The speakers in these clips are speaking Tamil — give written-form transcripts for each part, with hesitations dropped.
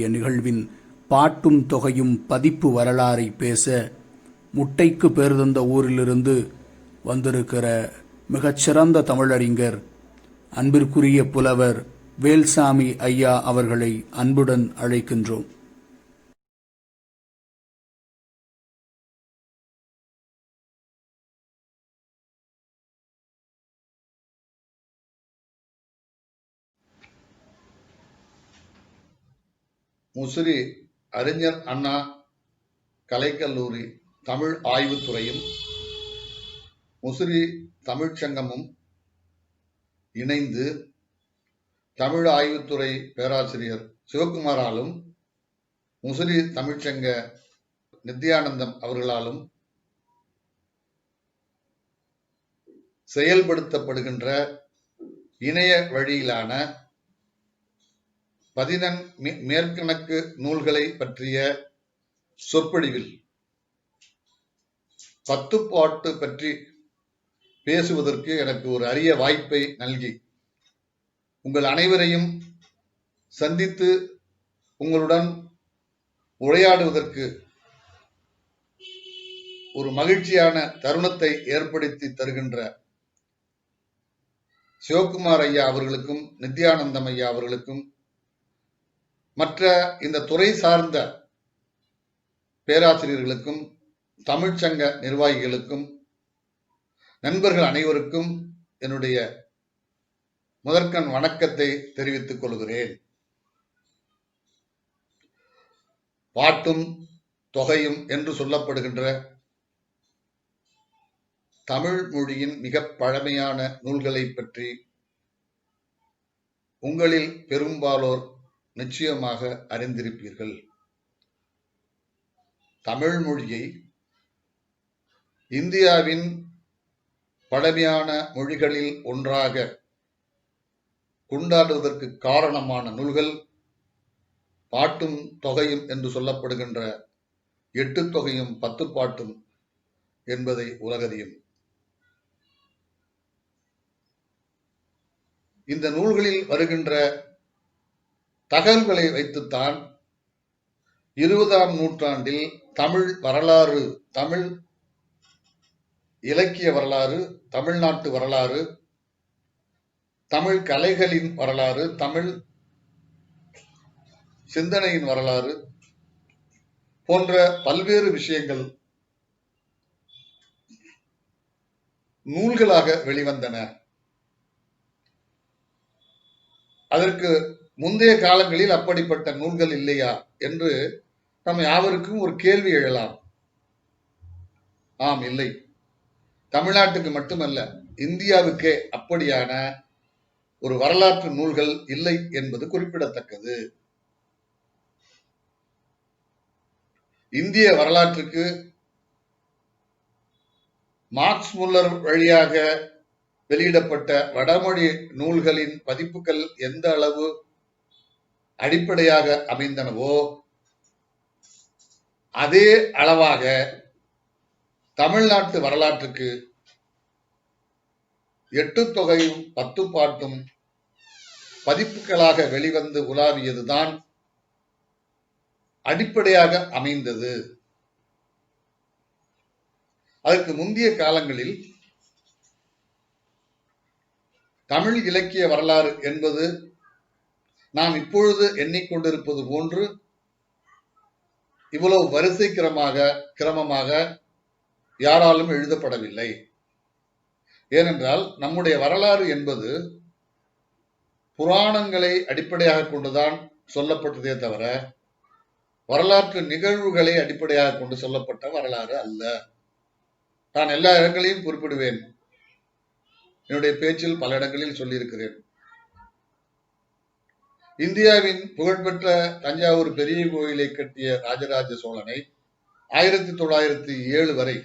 நிகழ்வின் பாட்டும் தொகையும் பதிப்பு வரலாறை பேச முட்டைக்கு பேர் தந்த ஊரிலிருந்து வந்திருக்கிற மிகச்சிறந்த தமிழறிஞர் அன்பிற்குரிய புலவர் வேல்சாமி ஐயா அவர்களை அன்புடன் அழைக்கின்றோம். முசிறி அறிஞர் அண்ணா கலைக்கல்லூரி தமிழ் ஆய்வுத்துறையும் முசிறி தமிழ்ச்சங்கமும் இணைந்து தமிழ் ஆய்வுத்துறை பேராசிரியர் சிவகுமாராலும் முசிறி தமிழ்ச்சங்க நித்யானந்தம் அவர்களாலும் செயல்படுத்தப்படுகின்ற இணைய வழியிலான மேற்கணக்கு நூல்களை பற்றிய சொற்பொழிவில் பத்துப்பாட்டு பற்றி பேசுவதற்கு எனக்கு ஒரு அரிய வாய்ப்பை நல்கி உங்கள் அனைவரையும் சந்தித்து உங்களுடன் உரையாடுவதற்கு ஒரு மகிழ்ச்சியான தருணத்தை ஏற்படுத்தி தருகின்ற சிவகுமார் ஐயா அவர்களுக்கும் நித்யானந்தம் ஐயா அவர்களுக்கும் மற்ற இந்த துறை சார்ந்த பேராசிரியர்களுக்கும் தமிழ்ச்சங்க நிர்வாகிகளுக்கும் நண்பர்கள் அனைவருக்கும் என்னுடைய முதற்கண் வணக்கத்தை தெரிவித்துக் கொள்கிறேன். பாட்டும் தொகையும் என்று சொல்லப்படுகின்ற தமிழ் மொழியின் மிக பழமையான நூல்களை பற்றி உங்களில் பெரும்பாலோர் நிச்சயமாக அறிந்திருப்பீர்கள். தமிழ் மொழியை இந்தியாவின் பழமையான மொழிகளில் ஒன்றாக கொண்டாடுவதற்கு காரணமான நூல்கள் பாட்டும் தொகையும் என்று சொல்லப்படுகின்ற 8 தொகையும் 10 பாட்டும் என்பதை உலகறியும். இந்த நூல்களில் வருகின்ற தகவல்களை வைத்துத்தான் 20ஆம் நூற்றாண்டில் தமிழ் வரலாறு, தமிழ் இலக்கிய வரலாறு, தமிழ்நாட்டு வரலாறு, தமிழ் கலைகளின் வரலாறு, தமிழ் சிந்தனையின் வரலாறு போன்ற பல்வேறு விஷயங்கள் நூல்களாக வெளிவந்தன. அதற்கு முந்தைய காலங்களில் அப்படிப்பட்ட நூல்கள் இல்லையா என்று நம் யாவருக்கும் ஒரு கேள்வி எழலாம். ஆம், இல்லை. தமிழ்நாட்டுக்கு மட்டுமல்ல, இந்தியாவுக்கே அப்படியான ஒரு வரலாற்று நூல்கள் இல்லை என்பது குறிப்பிடத்தக்கது. இந்திய வரலாற்றுக்கு மார்க்ஸ் முல்லர் வழியாக வெளியிடப்பட்ட வடமொழி நூல்களின் பதிப்புகள் எந்த அளவு அடிப்படையாக அமைந்தனவோ அதே அளவாக தமிழ்நாட்டு வரலாற்றுக்கு 8 தொகையும் 10 பாட்டும் பதிப்புகளாக வெளிவந்து உலாவியதுதான் அடிப்படையாக அமைந்தது. அதற்கு முந்தைய காலங்களில் தமிழ் இலக்கிய வரலாறு என்பது நாம் இப்பொழுது எண்ணிக்கொண்டிருப்பது போன்று இவ்வளவு வரிசை கிரமமாக யாராலும் எழுதப்படவில்லை. ஏனென்றால் நம்முடைய வரலாறு என்பது புராணங்களை அடிப்படையாக கொண்டுதான் சொல்லப்பட்டதே தவிர வரலாற்று நிகழ்வுகளை அடிப்படையாக கொண்டு சொல்லப்பட்ட வரலாறு அல்ல. நான் எல்லா இடங்களையும் குறிப்பிடுவேன். என்னுடைய பேச்சில் பல இடங்களில் சொல்லியிருக்கிறேன். இந்தியாவின் புகழ்பெற்ற தஞ்சாவூர் பெரிய கோயிலை கட்டிய ராஜராஜ சோழனை 1907 வரை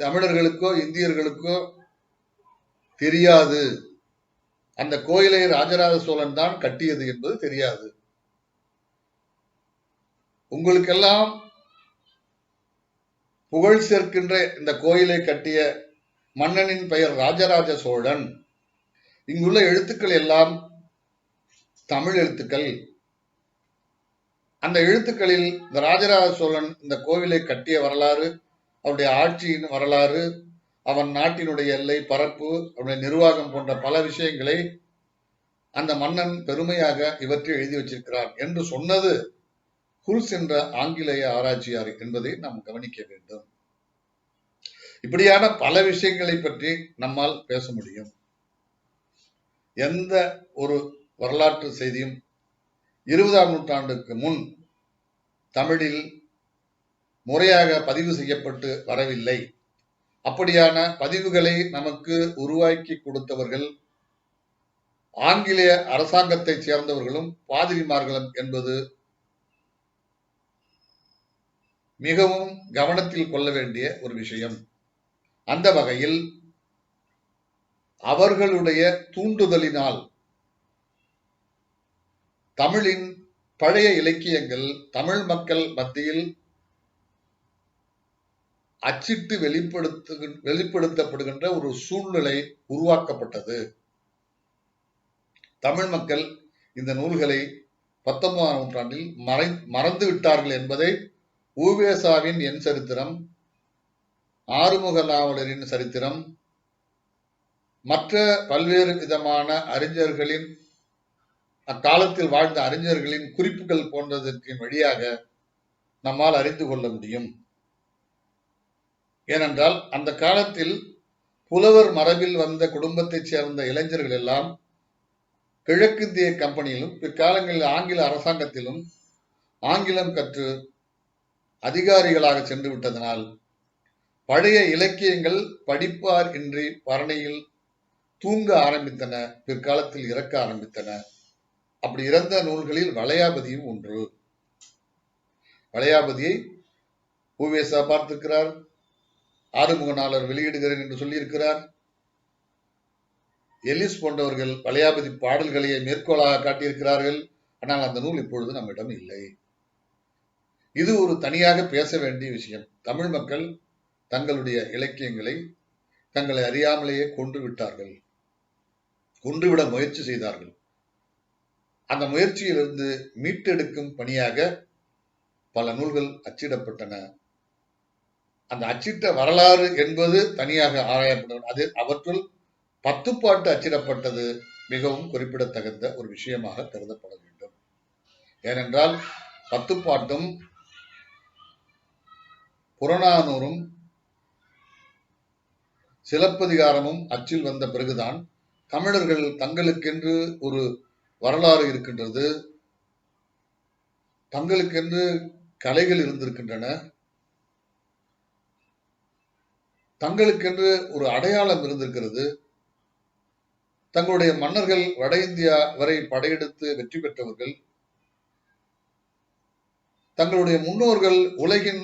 தமிழர்களுக்கோ இந்தியர்களுக்கோ தெரியாது. அந்த கோயிலை ராஜராஜ சோழன் தான் கட்டியது என்பது தெரியாது. உங்களுக்கெல்லாம் புகழ் சேர்க்கின்ற இந்த கோயிலை கட்டிய மன்னனின் பெயர் ராஜராஜ சோழன். இங்குள்ள எழுத்துக்கள் எல்லாம் தமிழ் எழுத்துக்கள். அந்த எழுத்துக்களில் இந்த ராஜராஜ சோழன் இந்த கோவிலை கட்டிய வரலாறு, அவருடைய ஆட்சியின் வரலாறு, அவன் நாட்டினுடைய எல்லை பரப்பு, அவருடைய நிர்வாகம் போன்ற பல விஷயங்களை அந்த மன்னன் பெருமையாக இவற்றை எழுதி வச்சிருக்கிறார் என்று சொன்னது ஹுல்ஸ் என்ற ஆங்கிலேய ஆராய்ச்சியார் என்பதை நாம் கவனிக்க வேண்டும். இப்படியான பல விஷயங்களை பற்றி நம்மால் பேச முடியும். எந்த ஒரு வரலாற்று செய்தியும் 20ஆம் நூற்றாண்டுக்கு முன் தமிழில் முறையாக பதிவு செய்யப்பட்டு வரவில்லை. அப்படியான பதிவுகளை நமக்கு உருவாக்கி கொடுத்தவர்கள் ஆங்கிலேய அரசாங்கத்தை சேர்ந்தவர்களும் பாதிரிமார்களும் என்பது மிகவும் கவனத்தில் கொள்ள வேண்டிய ஒரு விஷயம். அந்த வகையில் அவர்களுடைய தூண்டுதலினால் தமிழின் பழைய இலக்கியங்கள் தமிழ் மக்கள் மத்தியில் அச்சிட்டு வெளிப்படுத்தப்படுகின்ற ஒரு சூழ்நிலை உருவாக்கப்பட்டது. தமிழ் மக்கள் இந்த நூல்களை 19ஆம் நூற்றாண்டில் மறந்து விட்டார்கள் என்பதை ஊவேசாவின் என் சரித்திரம், ஆறுமுக நாவலரின் சரித்திரம், மற்ற பல்வேறு விதமான அறிஞர்களின் அக்காலத்தில் வாழ்ந்த அறிஞர்களின் குறிப்புகள் போன்றதற்கின் வழியாக நம்மால் அறிந்து கொள்ள முடியும். ஏனென்றால் அந்த காலத்தில் புலவர் மரபில் வந்த குடும்பத்தைச் சேர்ந்த இளைஞர்கள் எல்லாம் கிழக்கிந்திய கம்பெனியிலும் பிற்காலங்களில் ஆங்கில அரசாங்கத்திலும் ஆங்கிலம் கற்று அதிகாரிகளாக சென்று விட்டதனால் பழைய இலக்கியங்கள் படிப்பார் இன்றி பரணையில் தூங்க ஆரம்பித்தன, பிற்காலத்தில் இறக்க ஆரம்பித்தன. அப்படி இறந்த நூல்களில் வளையாபதியும் ஒன்று. வளையாபதியை ஊவேசா பார்த்திருக்கிறார், ஆறுமுகநாளர் வெளியிடுகிறேன் என்று சொல்லியிருக்கிறார். எலிஸ் போன்றவர்கள் வளையாபதி பாடல்களையே மேற்கோளாக காட்டியிருக்கிறார்கள். ஆனால் அந்த நூல் இப்பொழுது நம்மிடம் இல்லை. இது ஒரு தனியாக பேச வேண்டிய விஷயம். தமிழ் மக்கள் தங்களுடைய இலக்கியங்களை தங்களை அறியாமலேயே கொன்று விட்டார்கள், கொன்றுவிட முயற்சி செய்தார்கள். அந்த முயற்சியிலிருந்து மீட்டெடுக்கும் பணியாக பல நூல்கள் அச்சிடப்பட்டன. அந்த அச்சிட்ட வரலாறு என்பது தனியாக ஆராயப்படும். அது அவற்றுள் 10 பாட்டு அச்சிடப்பட்டது மிகவும் குறிப்பிடத்தகுந்த ஒரு விஷயமாக கருதப்பட வேண்டும். ஏனென்றால் 10 பாட்டும் புறநானூறும் சிலப்பதிகாரமும் அச்சில் வந்த பிறகுதான் தமிழர்கள் தங்களுக்கென்று ஒரு வரலாறு இருக்கின்றது, தங்களுக்கென்று கலைகள் இருந்திருக்கின்றன, தங்களுக்கென்று ஒரு அடையாளம் இருந்திருக்கிறது. தங்களுடைய மன்னர்கள் வட இந்தியா வரை படையெடுத்து வெற்றி பெற்றவர்கள், தங்களுடைய முன்னோர்கள் உலகின்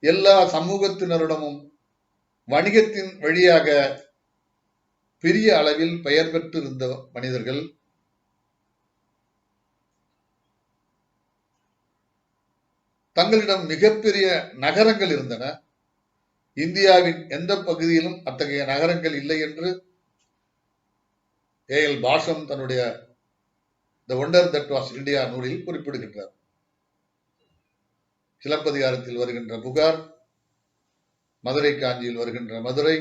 எல்லா சமூகத்தினரிடமும் வணிகத்தின் வழியாக பெரிய அளவில் பெயர் பெற்று இருந்த மனிதர்கள். தங்களிடம் மிகப்பெரிய நகரங்கள் இருந்தன. இந்தியாவின் எந்த பகுதியிலும் அத்தகைய நகரங்கள் இல்லை என்று ஏஎல் பாஷம் தன்னுடைய தி ஒண்டர் தட் வாஸ் இந்தியா நூலில் குறிப்பிடுகின்றார். சிலப்பதிகாரத்தில் வருகின்ற புகார், மதுரை காஞ்சியில் வருகின்ற மதுரை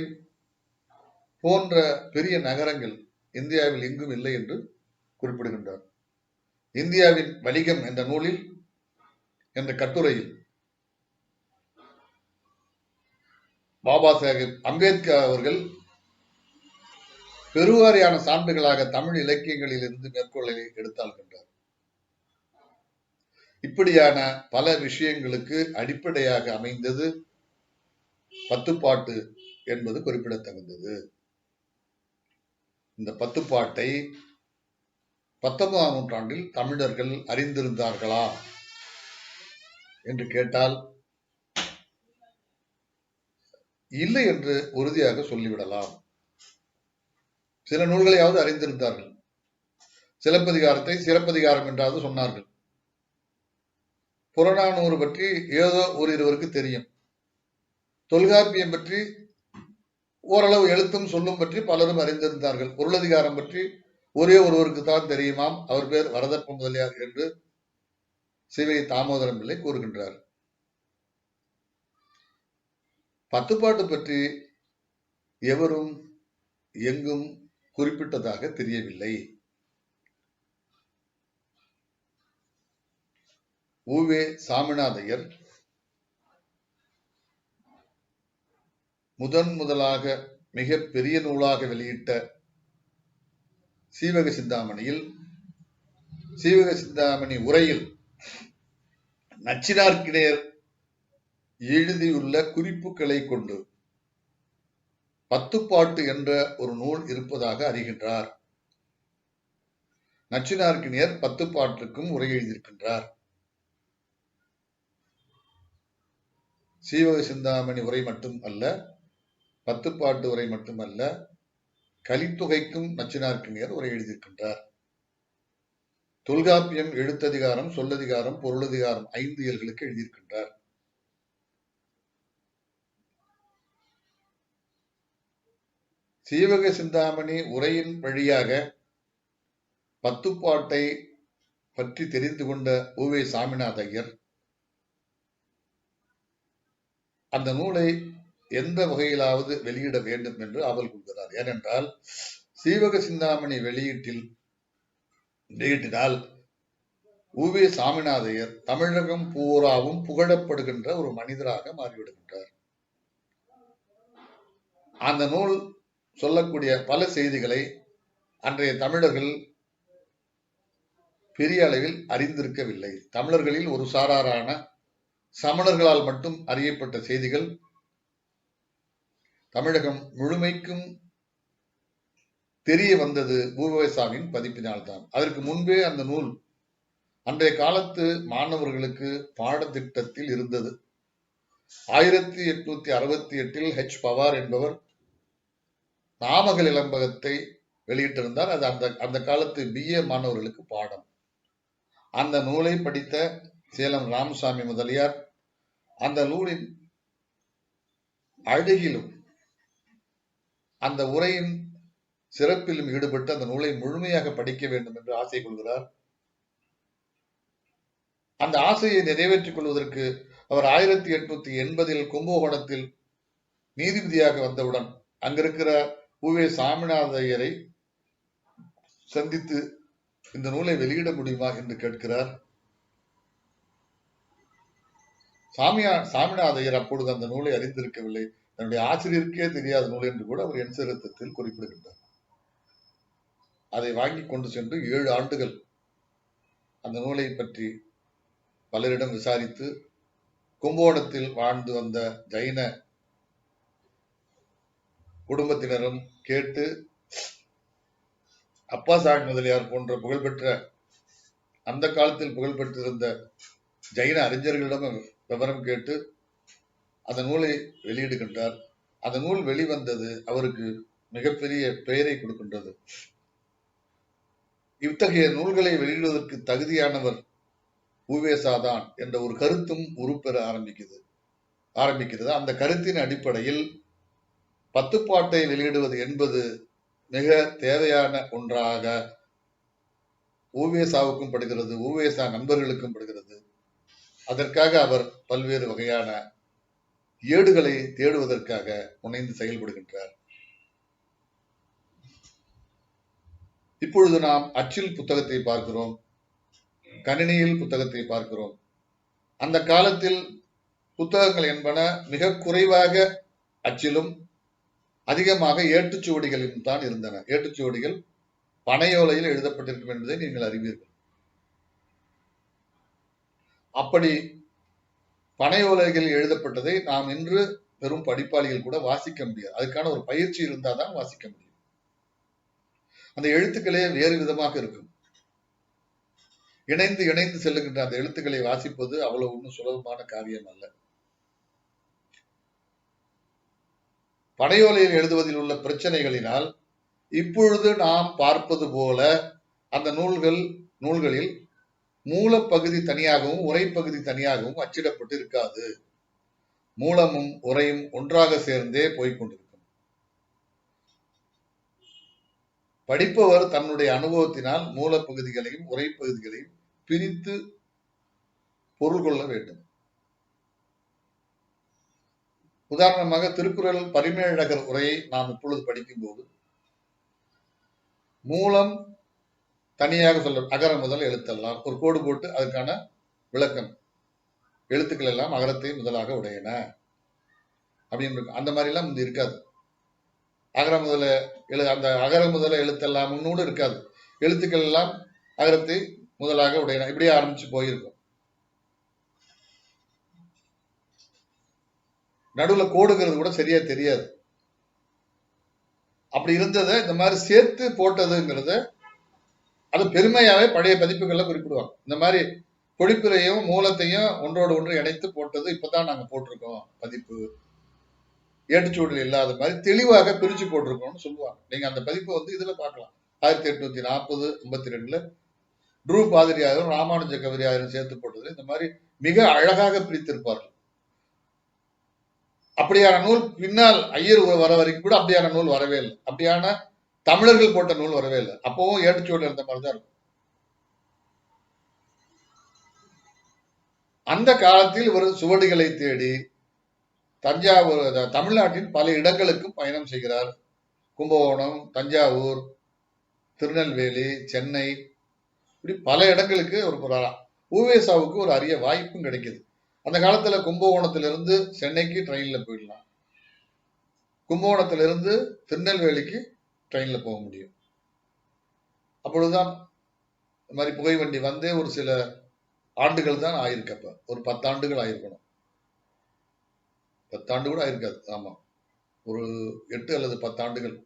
போன்ற பெரிய நகரங்கள் இந்தியாவில் எங்கும் இல்லை என்று குறிப்பிடுகின்றார். இந்தியாவின் வணிகம் என்ற நூலில், என்ற கட்டுரையில் பாபா சாஹேப் அம்பேத்கர் அவர்கள் பெருவாரியான சான்றுகளாக தமிழ் இலக்கியங்களில் இருந்து மேற்கோளை எடுத்தாள்கின்றார். இப்படியான பல விஷயங்களுக்கு அடிப்படையாக அமைந்தது 10 பாட்டு என்பது குறிப்பிடத்தகுந்தது. இந்த 10 பாட்டை 19ஆம் நூற்றாண்டில் தமிழர்கள் அறிந்திருந்தார்களா என்று கேட்டால் இல்லை என்று உறுதியாக சொல்லிவிடலாம். சில நூல்களையாவது அறிந்திருந்தார்கள். சிலப்பதிகாரத்தை சிலப்பதிகாரம் என்றாவது சொன்னார்கள். புறநானூறு பற்றி ஏதோ ஒரு இருவருக்கு தெரியும். தொல்காப்பியம் பற்றி ஓரளவு எழுத்தும் சொல்லும் பற்றி பலரும் அறிந்திருந்தார்கள். பொருளதிகாரம் பற்றி ஒரே ஒருவருக்கு தான் தெரியுமாம், அவர் பேர் வரதப்ப முதலியார் என்று. சிவை தாமோதரம் பிள்ளை கூறுகின்றார். பத்துப்பாட்டு பற்றி எவரும் எங்கும் குறிப்பிட்டதாக தெரியவில்லை. உவே சாமிநாதையர் முதலாக மிக பெரிய நூலாக வெளியிட்ட சீவக சிந்தாமணியில், சீவக சிந்தாமணி உரையில் நச்சினார்க்கினியர் எழுதியுள்ள குறிப்புகளை கொண்டு பத்துப்பாட்டு என்ற ஒரு நூல் இருப்பதாக அறிகின்றார். நச்சினார்க்கினியர் பத்துப்பாட்டுக்கும் உரை எழுதியிருக்கின்றார். சீவக சிந்தாமணி உரை மட்டும் அல்ல, பத்துப்பாட்டு உரை மட்டுமல்ல, கலித்தொகைக்கும் நச்சினார்க்கினியர் உரை எழுதியிருக்கின்றார். தொல்காப்பியம் எழுத்ததிகாரம், சொல்லதிகாரம், பொருளதிகாரம் 5 இயல்களுக்கு எழுதியிருக்கின்றார். சீவக சிந்தாமணி உரையின் வழியாக பத்துப்பாட்டை பற்றி தெரிந்து கொண்ட உவே சாமிநாத ஐயர் அந்த நூலை எந்த வகையிலாவது வெளியிட வேண்டும் என்று ஆவல் கொள்கிறார். ஏனென்றால் சீவக சிந்தாமணி வெளியிட்டினால் உவே சாமிநாதையர் தமிழகம் பூராவும் புகழப்படுகின்ற ஒரு மனிதராக மாறிவிடுகின்றார். அந்த நூல் சொல்லக்கூடிய பல செய்திகளை அன்றைய தமிழர்கள் பெரிய அளவில் அறிந்திருக்கவில்லை. தமிழர்களில் ஒரு சாராரான சமணர்களால் மட்டும் அறியப்பட்ட செய்திகள் தமிழகம் முழுமைக்கும் தெரிய வந்தது பூவேசாவின் பதிப்பினால்தான். அதற்கு முன்பே அந்த நூல் அன்றைய காலத்து மாணவர்களுக்கு பாடத்திட்டத்தில் இருந்தது. 1868 H. பவார் என்பவர் நாமகள் இளம்பகத்தை வெளியிட்டிருந்தார். அது அந்த காலத்து BA மாணவர்களுக்கு பாடம். அந்த நூலை படித்த சேலம் ராமசாமி முதலியார் அந்த நூலின் அழகிலும் அந்த உரையின் சிறப்பிலும் ஈடுபட்டு அந்த நூலை முழுமையாக படிக்க வேண்டும் என்று ஆசை கொள்கிறார். அந்த ஆசையை நிறைவேற்றிக் கொள்வதற்கு அவர் 1880 கும்பகோணத்தில் நீதிபதியாக வந்தவுடன் அங்கிருக்கிற உவே சாமிநாதையரை சந்தித்து இந்த நூலை வெளியிட முடியுமா என்று கேட்கிறார். சாமிநாதையர் அப்பொழுது அந்த நூலை அறிந்திருக்கவில்லை. தன்னுடைய ஆசிரியருக்கே தெரியாத நூல் என்று கூட அவர் என் சரித்திரத்தில் குறிப்பிடுகின்றார். அதை வாங்கி கொண்டு சென்று 7 ஆண்டுகள் அந்த நூலை பற்றி பலரிடம் விசாரித்து கும்பகோணத்தில் வாழ்ந்து வந்த ஜைன குடும்பத்தினரும் கேட்டு அப்பாசாமி முதலியார் போன்ற புகழ்பெற்ற அந்த காலத்தில் புகழ்பெற்றிருந்த ஜைன அறிஞர்களிடம் விவரம் கேட்டு அந்த நூலை வெளியிடுகின்றார். அந்த நூல் வெளிவந்தது அவருக்கு மிகப்பெரிய பெயரை கொடுக்கின்றது. இத்தகைய நூல்களை வெளியிடுவதற்கு தகுதியானவர் உவேசாதான் என்ற ஒரு கருத்தும் உருப்பெற ஆரம்பிக்கிறது. அந்த கருத்தின் அடிப்படையில் பத்துப்பாட்டை வெளியிடுவது என்பது மிக தேவையான ஒன்றாக உவேசாவுக்கும் படுகிறது, உவேசா நண்பர்களுக்கும் படுகிறது. அதற்காக அவர் பல்வேறு வகையான ஏடுகளை தேடுவதற்காக முனைந்து செயல்படுகின்றார். இப்பொழுது நாம் அச்சில் புத்தகத்தை பார்க்கிறோம், கணினியில் புத்தகத்தை பார்க்கிறோம். அந்த காலத்தில் புத்தகங்கள் என்பன மிக குறைவாக அச்சிலும் அதிகமாக ஏட்டுச்சுவடிகளிலும் தான் இருந்தன. ஏட்டுச்சுவடிகள் பனையோலையில் எழுதப்பட்டிருக்கும் என்பதை நீங்கள் அறிவீர்கள். அப்படி பனையோலைகள் எழுதப்பட்டதை நாம் இன்று பெரும் படிப்பாளிகள் கூட வாசிக்க முடியாது. அதுக்கான ஒரு பயிற்சி இருந்தால் தான் வாசிக்க முடியும். அந்த எழுத்துக்களே வேறு விதமாக இருக்கும். இணைந்து இணைந்து செல்லுகின்ற அந்த எழுத்துக்களை வாசிப்பது அவ்வளவு ஒன்றும் சுலபமான காரியம் அல்ல. பனையோலையில் எழுதுவதில் உள்ள பிரச்சனைகளினால் இப்பொழுது நாம் பார்ப்பது போல அந்த நூல்களில் மூலப்பகுதி தனியாகவும் உரைப்பகுதி தனியாகவும் அச்சிடப்பட்டு இருக்காது. மூலமும் உரையும் ஒன்றாக சேர்ந்தே போய்கொண்டிருக்கும். படிப்பவர் தன்னுடைய அனுபவத்தினால் மூலப்பகுதிகளையும் உரைப்பகுதிகளையும் பிரித்து பொருள் கொள்ள வேண்டும். உதாரணமாக திருக்குறள் பரிமேழகர் உரையை நாம் இப்பொழுது படிக்கும் போது மூலம் தனியாக சொல்ல அகர முதல் எழுத்தெல்லாம் ஒரு கோடு போட்டு அதுக்கான விளக்கம், எழுத்துக்கள் எல்லாம் அகரத்தை முதலாக உடையன அப்படின்னு இருக்கும். அந்த மாதிரி எல்லாம் முந்தி இருக்காது. அகர முதல அந்த அகர முதல எழுத்தெல்லாம் முன்னோடு இருக்காது. எழுத்துக்கள் எல்லாம் அகரத்தை முதலாக உடையன இப்படியே ஆரம்பிச்சு போயிருக்கும். நடுவுல கோடுங்கிறது கூட சரியா தெரியாது. அப்படி இருந்ததை இந்த மாதிரி சேர்த்து போட்டதுங்கிறத அது பெருமையாவே பழைய பதிப்புகள்ல குறிப்பிடுவாங்க. இந்த மாதிரி பொழிப்புரையும் மூலத்தையும் ஒன்றோடு ஒன்று இணைத்து போட்டது இப்பதான் நாங்க போட்டிருக்கோம் பதிப்பு, ஏட்டுச்சூழல் இல்லாத மாதிரி தெளிவாக பிரிச்சு போட்டிருக்கோம்னு சொல்லுவாங்க. நீங்க அந்த பதிப்பை வந்து இதுல பார்க்கலாம். 1840 52ல ட்ரூ பாதிரியாரும் ராமானுஜ கவிரியாரும் சேர்த்து போட்டது இந்த மாதிரி மிக அழகாக பிரித்திருப்பார்கள். அப்படியான நூல் பின்னால் ஐயர் வர வரைக்கும் கூட அப்படியான நூல் வரவே இல்லை. அப்படியான தமிழர்கள் போட்ட நூல் வரவே இல்லை. அப்பவும் ஏட்டுச்சூழல் இருந்த மாதிரிதான் இருக்கும். அந்த காலத்தில் இவர் சுவடிகளை தேடி தஞ்சாவூர் தமிழ்நாட்டின் பல இடங்களுக்கு பயணம் செய்கிறார். கும்பகோணம், தஞ்சாவூர், திருநெல்வேலி, சென்னை இப்படி பல இடங்களுக்கு ஒரு போறாராம். உவேசாவுக்கு ஒரு அரிய வாய்ப்பும் கிடைக்குது. அந்த காலத்துல கும்பகோணத்திலிருந்து சென்னைக்கு ட்ரெயின்ல போயிடலாம். கும்பகோணத்திலிருந்து திருநெல்வேலிக்கு ட்ரெயின்ல போக முடியும். அப்பொழுதுதான் இந்த மாதிரி புகை வண்டி வந்தே ஒரு சில ஆண்டுகள் தான் ஆயிருக்கப்ப, ஒரு 10 ஆண்டுகள் ஆயிருக்கணும். 10 ஆண்டு கூட ஆயிருக்காது. ஆமா, ஒரு 8 அல்லது 10 ஆண்டுகள்.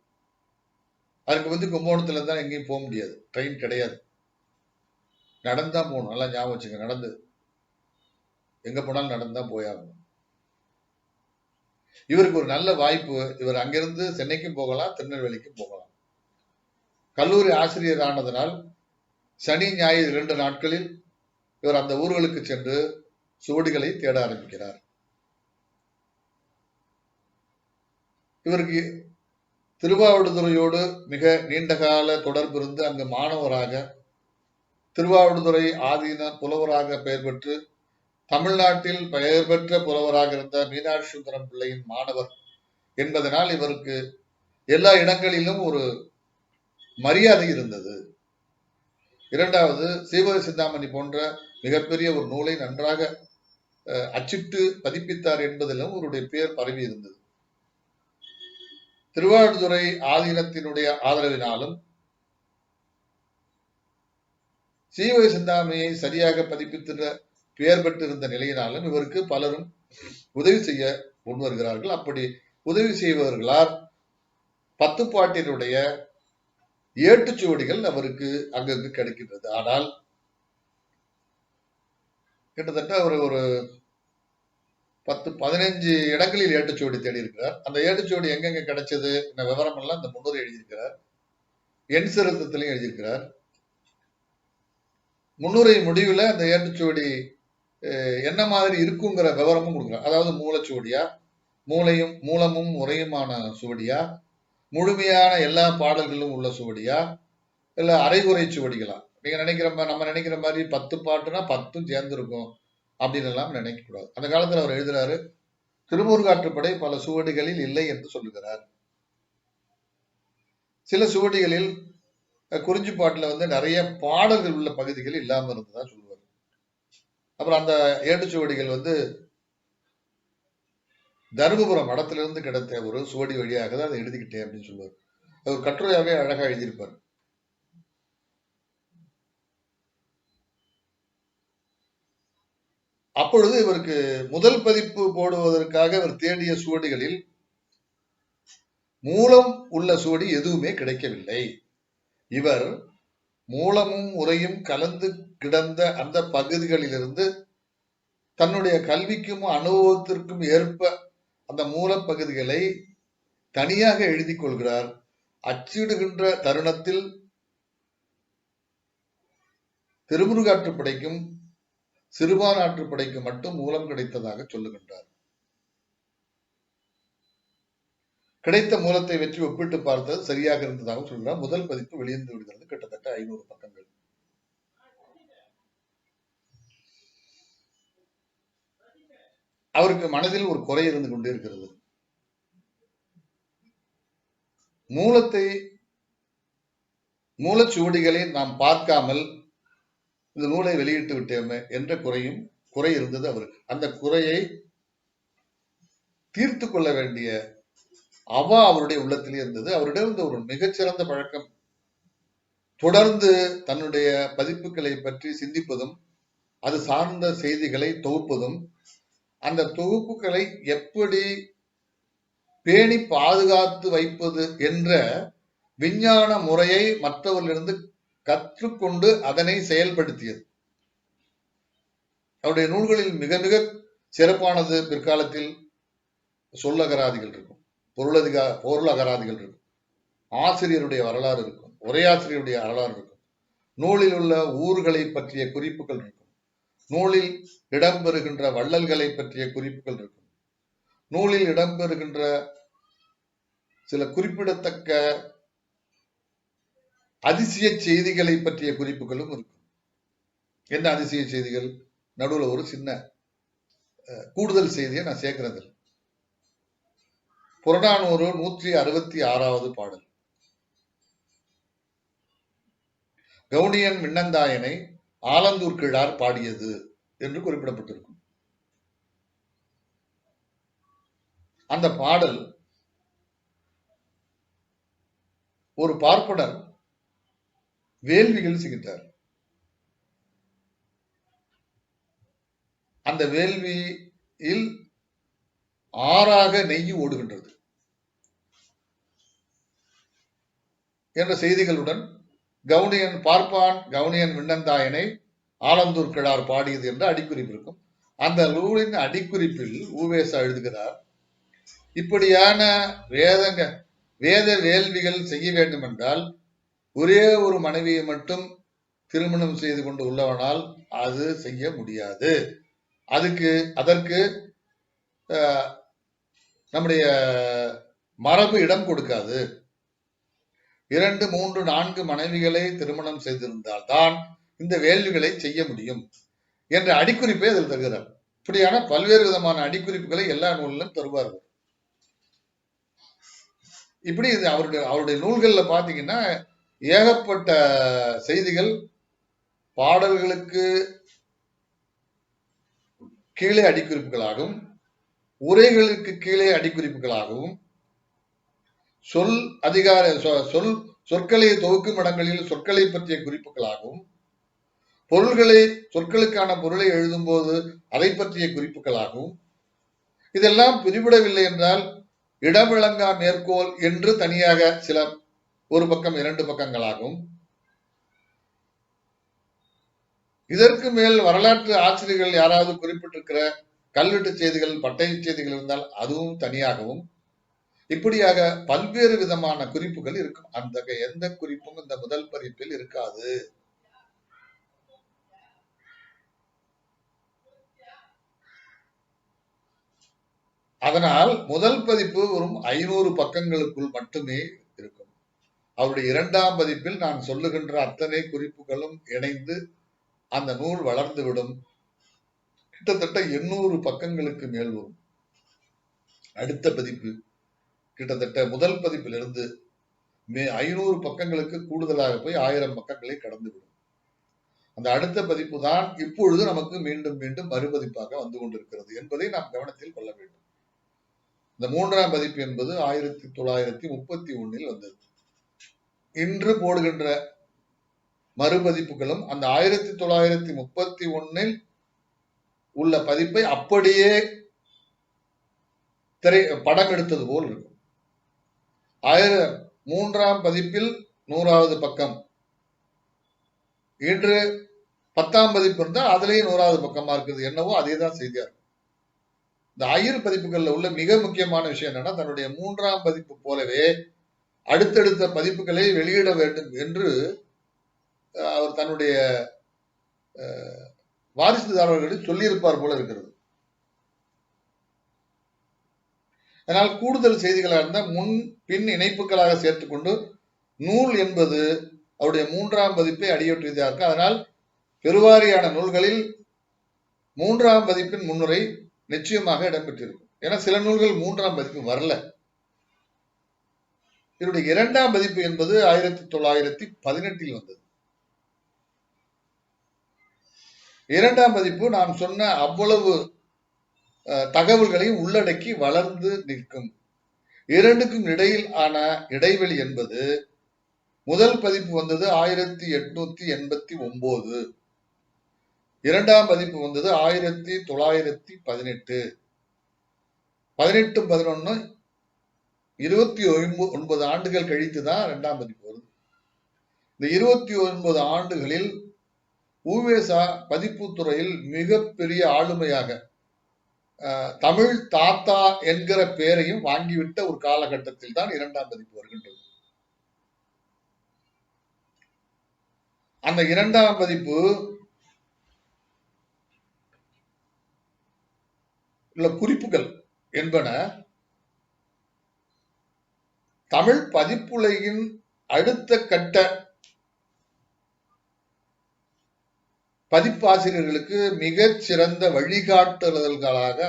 அதுக்கு வந்து கும்பகோணத்துல தான் எங்கேயும் போக முடியாது, ட்ரெயின் கிடையாது, நடந்துதான் போகணும். நல்லா ஞாபகம் வச்சுங்க, நடந்து எங்க போனாலும் நடந்துதான் போயாகணும். இவருக்கு ஒரு நல்ல வாய்ப்பு. இவர் அங்கிருந்து சென்னைக்கும் போகலாம், திருநெல்வேலிக்கும் போகலாம். கல்லூரி ஆசிரியர் ஆனதனால் சனி ஞாயிறு 2 நாட்களில் இவர் அந்த ஊர்களுக்கு சென்று சுவடிகளை தேட ஆரம்பிக்கிறார். இவருக்கு திருவாவடுதுறையோடு மிக நீண்டகால தொடர்பு இருந்து அங்கு மாணவராக திருவாவடுதுறை ஆதீன புலவராக பெயர் பெற்று தமிழ்நாட்டில் பெயர் பெற்ற புலவராக இருந்த மீனாட்சி சுந்தரம் பிள்ளையின் மாணவர் என்பதனால் இவருக்கு எல்லா இடங்களிலும் ஒரு மரியாதை இருந்தது. இரண்டாவது, சீவக சிந்தாமணி போன்ற மிகப்பெரிய ஒரு நூலை நன்றாக அச்சிட்டு பதிப்பித்தார் என்பதிலும் அவருடைய பெயர் பரவி இருந்தது. திருவாவடுதுறை ஆதீனத்தினுடைய ஆதரவினாலும் சீவக சிந்தாமணியை சரியாக பதிப்பித்த பெயர் பெற்றிருந்த நிலையினாலும் இவருக்கு பலரும் உதவி செய்ய முன்வருகிறார்கள். அப்படி உதவி செய்பவர்களால் 10 பாட்டினுடைய ஏட்டுச்சுவடிகள் அவருக்கு அங்கங்கு கிடைக்கின்றது. ஆனால் கிட்டத்தட்ட அவர் ஒரு 10-15 இடங்களில் ஏட்டுச்சுவடி தேடி இருக்கிறார். அந்த ஏட்டுச்சுவடி எங்கெங்க கிடைச்சது இந்த விவரம் எல்லாம் இந்த முன்னுரை எழுதியிருக்கிறார். எண் சிறுத்தத்திலையும் எழுதியிருக்கிறார். முன்னுரை முடிவுல அந்த ஏட்டுச்சுவடி என்ன மாதிரி இருக்குங்கிற விவரமும் கொடுக்குறார். அதாவது மூலச்சுவடியா, மூலமும் உரையுமான சுவடியா, முழுமையான எல்லா பாடல்களும் உள்ள சுவடியா, இல்ல அரைகுறை சுவடிகளா? நீங்க நம்ம நினைக்கிற மாதிரி 10 பாட்டுனா 10ம் சேர்ந்து இருக்கும் அப்படின்னு எல்லாம் நினைக்க கூடாது. அந்த காலத்துல அவர் எழுதுறாரு, திருமுருகாற்றுப்படை பல சுவடிகளில் இல்லை என்று சொல்லுகிறார். சில சுவடிகளில் குறிஞ்சிப்பாட்டுல வந்து நிறைய பாடல்கள் உள்ள பகுதிகள் இல்லாம இருந்ததா சொல்லுவார். அப்புறம் அந்த ஏட்டுச்சுவடிகள் வந்து தருமபுரம் மடத்திலிருந்து கிடைத்த ஒரு சுவடி வழியாக தான் அதை எழுதிக்கிட்டேன் அப்படின்னு சொல்லுவார். ஒரு கட்டுரையாவே அழகா எழுதியிருப்பார். அப்பொழுது இவருக்கு முதல் பதிப்பு போடுவதற்காக இவர் தேடிய சுவடிகளில் மூலம் உள்ள சுவடி எதுவுமே கிடைக்கவில்லை. இவர் மூலமும் உரையும் கலந்து கிடந்த அந்த பகுதிகளிலிருந்து தன்னுடைய கல்விக்கும் அனுபவத்திற்கும் ஏற்ப அந்த மூலப்பகுதிகளை தனியாக எழுதி கொள்கிறார். அச்சிடுகின்ற தருணத்தில் திருமுருகாற்றுப்படைக்கும் சிறுபான்ஆற்றுப்படைக்கும் மட்டும் மூலம் கிடைத்ததாக சொல்லுகின்றார். கிடைத்த மூலத்தை வெற்றி ஒப்பிட்டு பார்த்தது சரியாக இருந்ததாக சொல்கிறார். முதல் பதிப்பு வெளியிருந்து விடுகிறது, கிட்டத்தட்ட 500 பக்கங்கள். அவருக்கு மனதில் ஒரு குறை இருந்து கொண்டே இருக்கிறது. மூலச்சுவடிகளை நாம் பார்க்காமல் இந்த நூலை வெளியிட்டு விட்டோமே என்ற குறை இருந்தது அவருக்கு. அந்த குறையை தீர்த்து கொள்ள வேண்டிய அவருடைய உள்ளத்திலே இருந்தது. அவரிடம் இருந்த ஒரு மிகச்சிறந்த பழக்கம் தொடர்ந்து தன்னுடைய பதிப்புகளை பற்றி சிந்திப்பதும், அது சார்ந்த செய்திகளை தொகுப்பதும், அந்த தொகுப்புகளை எப்படி பேணி பாதுகாத்து வைப்பது என்ற விஞ்ஞான முறையை மற்றவர்களிருந்து கற்றுக்கொண்டு அதனை செயல்படுத்தியது. அவருடைய நூல்களில் மிக மிக சிறப்பானது பிற்காலத்தில் சொல்லகராதிகள் இருக்கும், பொருளகராதிகள் இருக்கும், ஆசிரியருடைய வரலாறு இருக்கும், உரையாசிரியருடைய வரலாறு இருக்கும், நூலில் உள்ள ஊர்களை பற்றிய குறிப்புகள் இருக்கும், நூலில் இடம்பெறுகின்ற வள்ளல்களை பற்றிய குறிப்புகள் இருக்கும், நூலில் இடம்பெறுகின்ற சில குறிப்பிடத்தக்க அதிசய செய்திகளை பற்றிய குறிப்புகளும் இருக்கும். என்ன அதிசய செய்திகள்? நடுவில் ஒரு சின்ன கூடுதல் செய்தியை நான் சேர்க்கிறது. புறநானூறு 166வது பாடல். கவுனியன் மின்னந்தாயனை ஆலந்தூர் கிழார் பாடியது என்று குறிப்பிடப்பட்டிருக்கும். அந்த பாடல் ஒரு பார்ப்பனர் வேள்விகள் செய்கிறார். அந்த வேள்வியில் ஆறாக நெய் ஓடுகின்றது என்ற செய்திகளுடன் கவுனியன் மின்னந்தாயனை ஆலந்தூர் கிழார் பாடியது என்ற அடிக்குறிப்பு இருக்கும். அந்த நூலின் அடிக்குறிப்பில் ஊவேசா எழுதுகிறார், இப்படியான வேத வேள்விகள் செய்ய வேண்டும் என்றால் ஒரே ஒரு மனைவியை மட்டும் திருமணம் செய்து கொண்டு உள்ளவனால் அது செய்ய முடியாது. அதற்கு நம்முடைய மரபு இடம் கொடுக்காது. 2, 3, 4 மனைவிகளை திருமணம் செய்திருந்தால் தான் இந்த வேள்விகளை செய்ய முடியும் என்ற அடிக்குறிப்பை அதில் தருகிறார். இப்படியான பல்வேறு விதமான அடிக்குறிப்புகளை எல்லா நூலிலும் தருவார்கள். இப்படி இது அவருடைய நூல்கள்ல பாத்தீங்கன்னா ஏகப்பட்ட செய்திகள் பாடல்களுக்கு கீழே அடிக்குறிப்புகளாகவும், உரைகளுக்கு கீழே அடிக்குறிப்புகளாகவும், சொற்களை தொகுக்கும் இடங்களில் சொற்களை பற்றிய குறிப்புகளாகவும், சொற்களுக்கான பொருளை எழுதும் போது அதை பற்றிய குறிப்புகளாகவும், இதெல்லாம் பிரிபடவில்லை என்றால் இடவிளங்கா மேற்கோள் என்று தனியாக சில 1 பக்கம் 2 பக்கங்களாகவும், இதற்கு மேல் வரலாற்று ஆசிரியர்கள் யாராவது குறிப்பிட்டிருக்கிற கல்வெட்டு செய்திகள், பட்டய செய்திகள் இருந்தால் அதுவும் தனியாகவும், இப்படியாக பல்வேறு விதமான குறிப்புகள் இருக்கும். அந்த எந்த குறிப்பும் இந்த முதல் பதிப்பில் இருக்காது. அதனால் முதல் பதிப்பு வெறும் 500 பக்கங்களுக்குள் மட்டுமே இருக்கும். அவருடைய 2ஆம் பதிப்பில் நான் சொல்லுகின்ற அத்தனை குறிப்புகளும் இணைந்து அந்த நூல் வளர்ந்துவிடும். கிட்டத்தட்ட 800 பக்கங்களுக்கு மேல் வரும். அடுத்த பதிப்பு கிட்டத்தட்ட முதல் பதிப்பிலிருந்து 500 பக்கங்களுக்கு கூடுதலாக போய் 1000 பக்கங்களை கடந்துவிடும். அந்த அடுத்த பதிப்பு தான் இப்பொழுது நமக்கு மீண்டும் மீண்டும் மறுபதிப்பாக வந்து கொண்டிருக்கிறது என்பதை நாம் கவனத்தில் கொள்ள வேண்டும். இந்த 3ஆம் பதிப்பு என்பது 1931 வந்தது. இன்று போடுகின்ற மறுபதிப்புகளும் அந்த 1931 உள்ள பதிப்பை அப்படியே படம் எடுத்தது போல் இருக்கும். 3ஆம் பதிப்பில் 100வது பக்கம், இன்று 10ஆம் பதிப்பு இருந்தால் அதுலேயே 100வது பக்கமா இருக்குது. என்னவோ அதே தான் செய்தியா இருக்கும். இந்த 1000 பதிப்புகள்ல உள்ள மிக முக்கியமான விஷயம் என்னன்னா, தன்னுடைய 3ஆம் பதிப்பு போலவே அடுத்தடுத்த பதிப்புகளை வெளியிட வேண்டும் என்று அவர் தன்னுடைய வாரிசுதாரர்களிடம் சொல்லியிருப்பார் போல இருக்கிறது. அதனால் கூடுதல் செய்திகளாக இருந்த முன் பின் இணைப்புகளாக சேர்த்துக்கொண்டு நூல் என்பது அவருடைய 3ஆம் பதிப்பை அடியொற்றியதாக இருக்கு. அதனால் பெருவாரியான நூல்களில் 3ஆம் பதிப்பின் முன்னுரை நிச்சயமாக இடம்பெற்றிருக்கும். ஏன்னா சில நூல்கள் 3ஆம் பதிப்பு வரல. இதனுடைய 2ஆம் பதிப்பு என்பது 1918 வந்தது. 2ஆம் பதிப்பு நாம் சொன்ன அவ்வளவு தகவல்களையும் உள்ளடக்கி வளர்ந்து நிற்கும். இரண்டுக்கும் இடையில் ஆன இடைவெளி என்பது முதல் பதிப்பு வந்தது 1889, 2ஆம் பதிப்பு வந்தது 1918. 18, 11, 29 ஆண்டுகள் கழித்துதான் 2ஆம் பதிப்பு வருது. இந்த 29 ஆண்டுகளில் உவேசா பதிப்பு துறையில் மிகப்பெரிய ஆளுமையாக தமிழ் தாத்தா என்கிற பெயரையும் வாங்கிவிட்ட ஒரு காலகட்டத்தில் தான் 2ஆம் பதிப்பு வருகின்றது. அந்த 2ஆம் பதிப்பு உள்ள குறிப்புகள் என்பன தமிழ் பதிப்புலகின் அடுத்த கட்ட பதிப்பாசிரியர்களுக்கு மிகச் சிறந்த வழிகாட்டுதல்களாக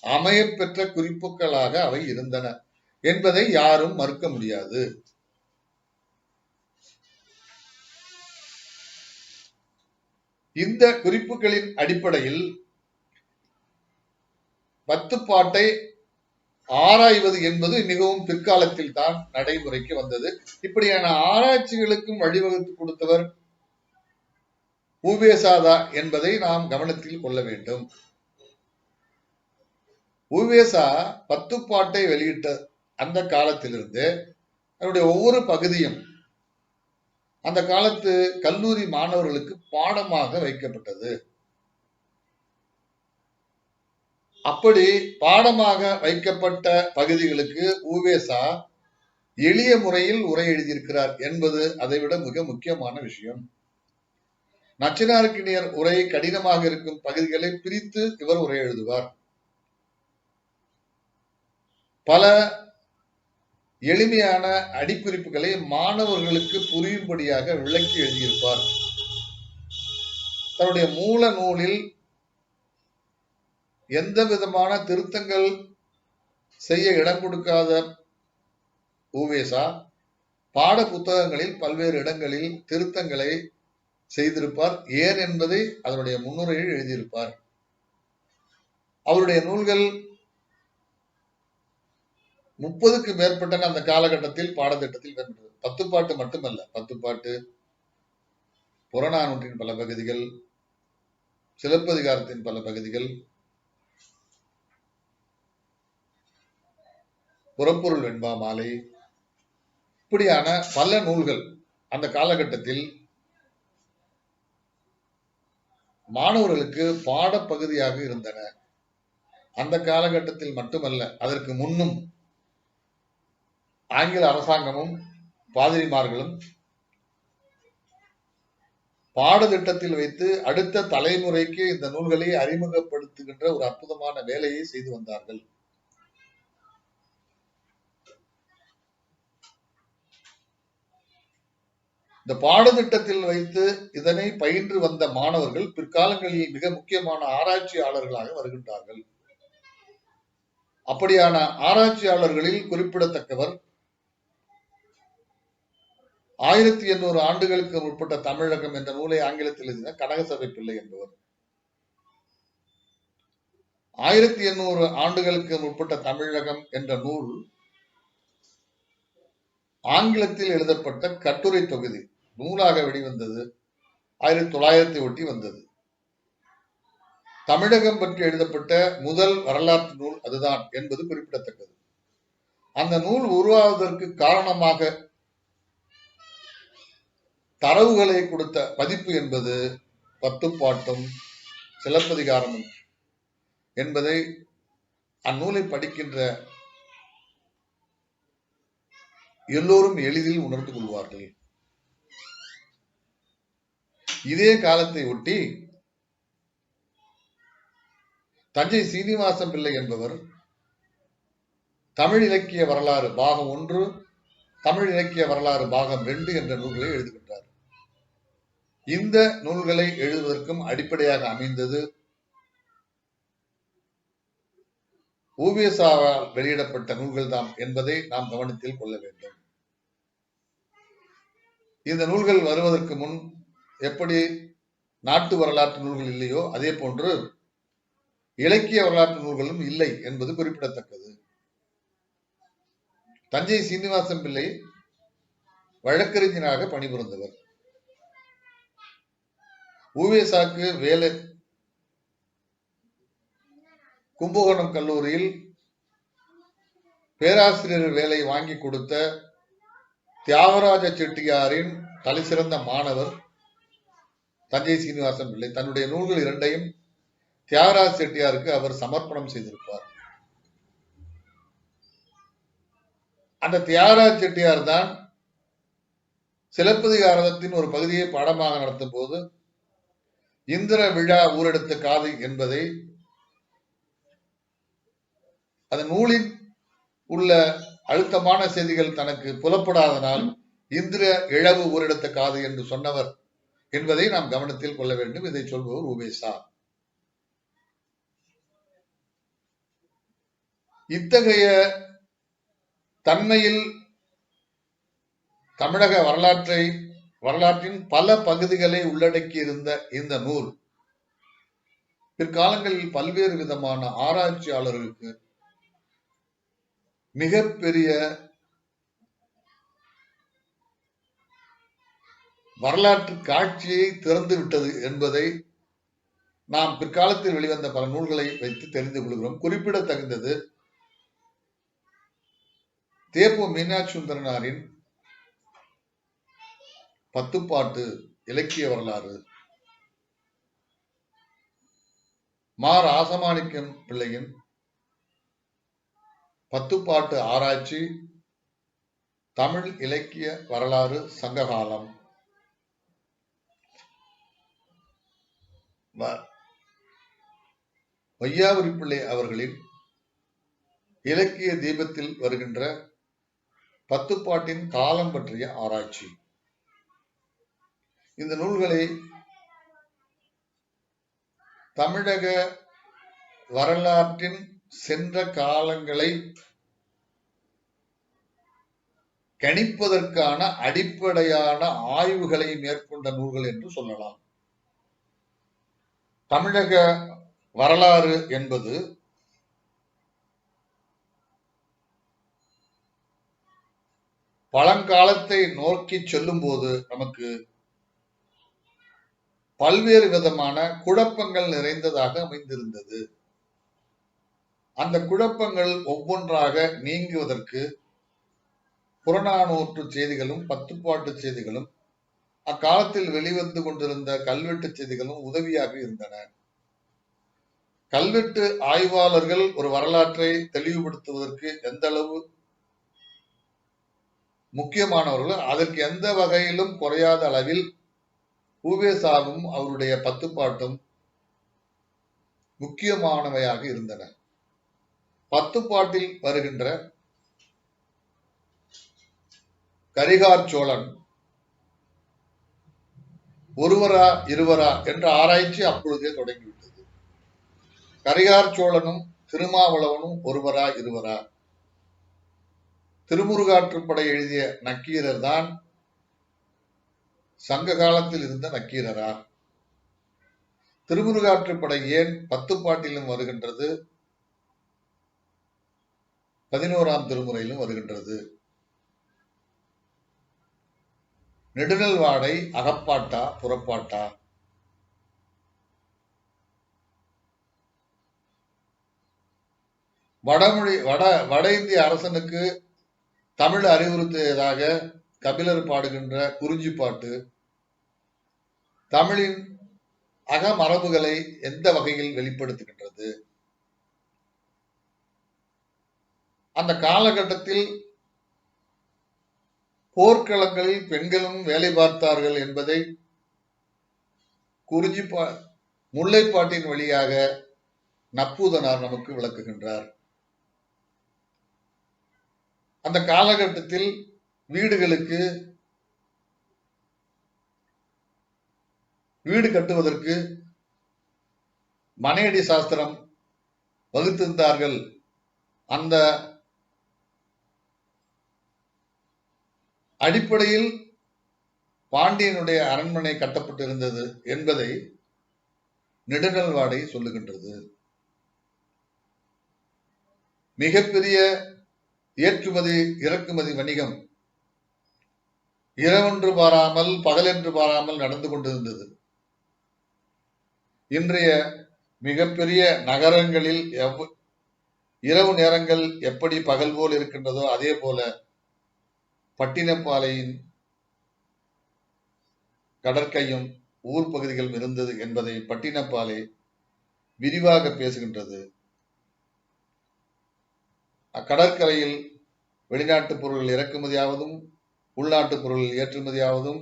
அமையப்பெற்ற குறிப்புகளாக அவை இருந்தன என்பதை யாரும் மறுக்க முடியாது. இந்த குறிப்புகளின் அடிப்படையில் பத்துப்பாட்டை ஆராய்வது என்பது மிகவும் பிற்காலத்தில் தான் நடைமுறைக்கு வந்தது. இப்படியான ஆராய்ச்சிகளுக்கும் வழிவகுத்து கொடுத்தவர் உவேசாதா என்பதை நாம் கவனத்தில் கொள்ள வேண்டும். உவேசா பத்துப்பாட்டை வெளியிட்ட அந்த காலத்திலிருந்து அதனுடைய ஒவ்வொரு பகுதியும் அந்த காலத்து கல்லூரி மாணவர்களுக்கு பாடமாக வைக்கப்பட்டது. அப்படி பாடமாக வைக்கப்பட்ட பகுதிகளுக்கு உவேசா எளிய முறையில் உரை எழுதியிருக்கிறார் என்பது அதைவிட மிக முக்கியமான விஷயம். நச்சினார்க்கினியர் உரை கடினமாக இருக்கும் பகுதிகளை பிரித்து இவர் உரை எழுதுவார். பல எளிமையான அடிக்குறிப்புகளை மாணவர்களுக்கு புரியும்படியாக விளக்கி எழுதியிருப்பார். தன்னுடைய மூல நூலில் எந்த விதமான திருத்தங்கள் செய்ய இடம் கொடுக்காத உவேசா பாட புத்தகங்களில் பல்வேறு இடங்களில் திருத்தங்களை செய்திருப்பார். ஏன் என்பதை அதனுடைய முன்னுரையில் எழுதியிருப்பார். அவருடைய நூல்கள் 30க்கு மேற்பட்ட அந்த காலகட்டத்தில் பாடத்திட்டத்தில் இடம்பெற்றது. பத்துப்பாட்டு மட்டுமல்ல, பத்துப்பாட்டு, புறநானூற்றின் பல பகுதிகள், சிலப்பதிகாரத்தின் பல பகுதிகள், புறப்பொருள் வெண்பா மாலை, இப்படியான பல நூல்கள் அந்த காலகட்டத்தில் மாணவர்களுக்கு பாடப்பகுதியாக இருந்தன. அந்த காலகட்டத்தில் மட்டுமல்ல, அதற்கு முன்னும் ஆங்கில அரசாங்கமும் பாதிரிமார்களும் பாடத்திட்டத்தில் வைத்து அடுத்த தலைமுறைக்கு இந்த நூல்களை அறிமுகப்படுத்துகின்ற ஒரு அற்புதமான வேலையை செய்து வந்தார்கள். இந்த பாடத்திட்டத்தில் வைத்து இதனை பயின்று வந்த மாணவர்கள் பிற்காலங்களில் மிக முக்கியமான ஆராய்ச்சியாளர்களாக வருகின்றார்கள். அப்படியான ஆராய்ச்சியாளர்களில் குறிப்பிடத்தக்கவர் 1800 ஆண்டுகளுக்கு முற்பட்ட தமிழகம் என்ற நூலை ஆங்கிலத்தில் எழுதின கனகசபை பிள்ளை என்பவர். 1800 ஆண்டுகளுக்கு முற்பட்ட தமிழகம் என்ற நூல் ஆங்கிலத்தில் எழுதப்பட்ட கட்டுரை தொகுதி நூலாக வெளிவந்தது. 1900 ஒட்டி வந்தது. தமிழகம் பற்றி எழுதப்பட்ட முதல் வரலாற்று நூல் அதுதான் என்பது குறிப்பிடத்தக்கது. அந்த நூல் உருவாவதற்கு காரணமாக தரவுகளை கொடுத்த பதிப்பு என்பது பத்துப்பாட்டும் சிலப்பதிகாரமும் என்பதை அந்நூலை படிக்கின்ற எல்லோரும் எளிதில் உணர்ந்து கொள்வார்கள். இதே காலத்தை ஒட்டி தஞ்சை சீனிவாசம் பிள்ளை என்பவர் தமிழ் இலக்கிய வரலாறு பாகம் 1, தமிழ் இலக்கிய வரலாறு பாகம் 2 என்ற நூல்களை எழுதுகின்றார். இந்த நூல்களை எழுதுவதற்கும் அடிப்படையாக அமைந்தது ஊவேசாவால் வெளியிடப்பட்ட நூல்கள் தான் என்பதை நாம் கவனத்தில் கொள்ள வேண்டும். இந்த நூல்கள் வருவதற்கு முன் எப்படி நாட்டு வரலாற்று நூல்கள் இல்லையோ அதே போன்று இலக்கிய வரலாற்று நூல்களும் இல்லை என்பது குறிப்பிடத்தக்கது. தஞ்சை சீனிவாசன் பிள்ளை வழக்கறிஞராக பணிபுரிந்தவர். ஊவேசாக்கு வேலை கும்பகோணம் கல்லூரியில் பேராசிரியர் வேலை வாங்கி கொடுத்த தியாகராஜ செட்டியாரின் தலைசிறந்த மாணவர் தஞ்சை சீனிவாசன் பிள்ளை. தன்னுடைய நூல்கள் இரண்டையும் தியாகராஜ செட்டியாருக்கு அவர் சமர்ப்பணம் செய்திருப்பார். அந்த தியாகராஜ செட்டியார் தான் சிலப்பதிகாரத்தின் ஒரு பகுதியை பாடமாக நடத்தும் போது இந்திர விழா ஊரெடுத்த காது என்பதை அதன் நூலின் உள்ள அழுத்தமான செய்திகள் தனக்கு புலப்படாதனால் இந்திர இழவு ஊரெடுத்த காது என்று சொன்னவர் என்பதை நாம் கவனத்தில் கொள்ள வேண்டும். இதை சொல்பவர் ஊவேசா. இத்தகைய தன்மையில் தமிழக வரலாற்றின் பல பகுதிகளை உள்ளடக்கி இருந்த இந்த நூல் பிற்காலங்களில் பல்வேறு விதமான ஆராய்ச்சியாளர்களுக்கு மிகப்பெரிய வரலாற்று காட்சியை திறந்து விட்டது என்பதை நாம் பிற்காலத்தில் வெளிவந்த பல நூல்களை வைத்து தெரிந்து கொள்கிறோம். குறிப்பிடத்தகுந்தது தேப்பு மீனாட்சி சுந்தரனாரின் பத்துப்பாட்டு இலக்கிய வரலாறு, மா ராசமாணிக்கம் பிள்ளையின் பத்துப்பாட்டு ஆராய்ச்சி, தமிழ் இலக்கிய வரலாறு சங்ககாலம், வையாபுரி பிள்ளை அவர்களின் இலக்கிய தீபத்தில் வருகின்ற பத்துப்பாட்டின் காலம் பற்றிய ஆராய்ச்சி. இந்த நூல்களை தமிழக வரலாற்றின் சென்ற காலங்களை கணிப்பதற்கான அடிப்படையான ஆய்வுகளை மேற்கொண்ட நூல்கள் என்று சொல்லலாம். தமிழக வரலாறு என்பது பழங்காலத்தை நோக்கி செல்லும் போது நமக்கு பல்வேறு விதமான குழப்பங்கள் நிறைந்ததாக அமைந்திருந்தது. அந்த குழப்பங்கள் ஒவ்வொன்றாக நீங்குவதற்கு புறநானூற்று செய்திகளும் பத்துப்பாட்டு செய்திகளும் அக்காலத்தில் வெளிவந்து கொண்டிருந்த கல்வெட்டு செய்திகளும் உதவியாக இருந்தன. கல்வெட்டு ஆய்வாளர்கள் ஒரு வரலாற்றை தெளிவுபடுத்துவதற்கு எந்த அளவு முக்கியமானவர்களோ அதற்கு எந்த வகையிலும் குறையாத அளவில் ஊவேசாவும் அவருடைய பத்துப்பாட்டும் முக்கியமானவையாக இருந்தன. பத்துப்பாட்டில் வருகின்ற கரிகார் சோழன் ஒருவரா இருவரா என்ற ஆராய்ச்சி அப்பொழுதே தொடங்கிவிட்டது. கரிகார் சோழனும் திருமாவளவனும் ஒருவரா இருவரா? திருமுருகாற்றுப்படை எழுதிய நக்கீரர் தான் சங்க காலத்தில் இருந்த நக்கீரரா? திருமுருகாற்றுப்படை ஏன் பத்துப்பாட்டிலும் வருகின்றது, 11ஆம் திருமுறையிலும் வருகின்றது? நெடுநல் வாடை அகப்பாட்டா புறப்பாட்டா? வட இந்திய அரசனுக்கு தமிழ் அறிவுறுத்தியதாக கபிலர் பாடுகின்ற குறிஞ்சிப்பாட்டு தமிழின் அகமரபுகளை எந்த வகையில் வெளிப்படுத்துகின்றது? அந்த காலகட்டத்தில் போர்க்களங்களில் பெண்களும் வேலை பார்த்தார்கள் என்பதை முல்லைப்பாட்டின் வழியாக நப்பூதனார் நமக்கு விளக்குகின்றார். அந்த காலகட்டத்தில் வீடு கட்டுவதற்கு மனையடி சாஸ்திரம் வகுத்திருந்தார்கள் அந்த அடிப்படையில் பாண்டியனுடைய அரண்மனை கட்டப்பட்டிருந்தது என்பதை நெடுநல்வாடை சொல்லுகின்றது. மிகப்பெரிய ஏற்றுமதி இறக்குமதி வணிகம் இரவென்று பாராமல் பகலென்று பாராமல் நடந்து கொண்டிருந்தது. இன்றைய மிகப்பெரிய நகரங்களில் இரவு நேரங்கள் எப்படி பகல் போல் இருக்கின்றதோ அதே போல பட்டினப்பாலையின் கடற்கையும் ஊர் பகுதிகள் இருந்தது என்பதை பட்டினப்பாலை விரிவாக பேசுகின்றது. அக்கடற்கரையில் வெளிநாட்டு பொருட்கள் இறக்குமதியாவதும் உள்நாட்டு பொருட்கள் ஏற்றுமதியாவதும்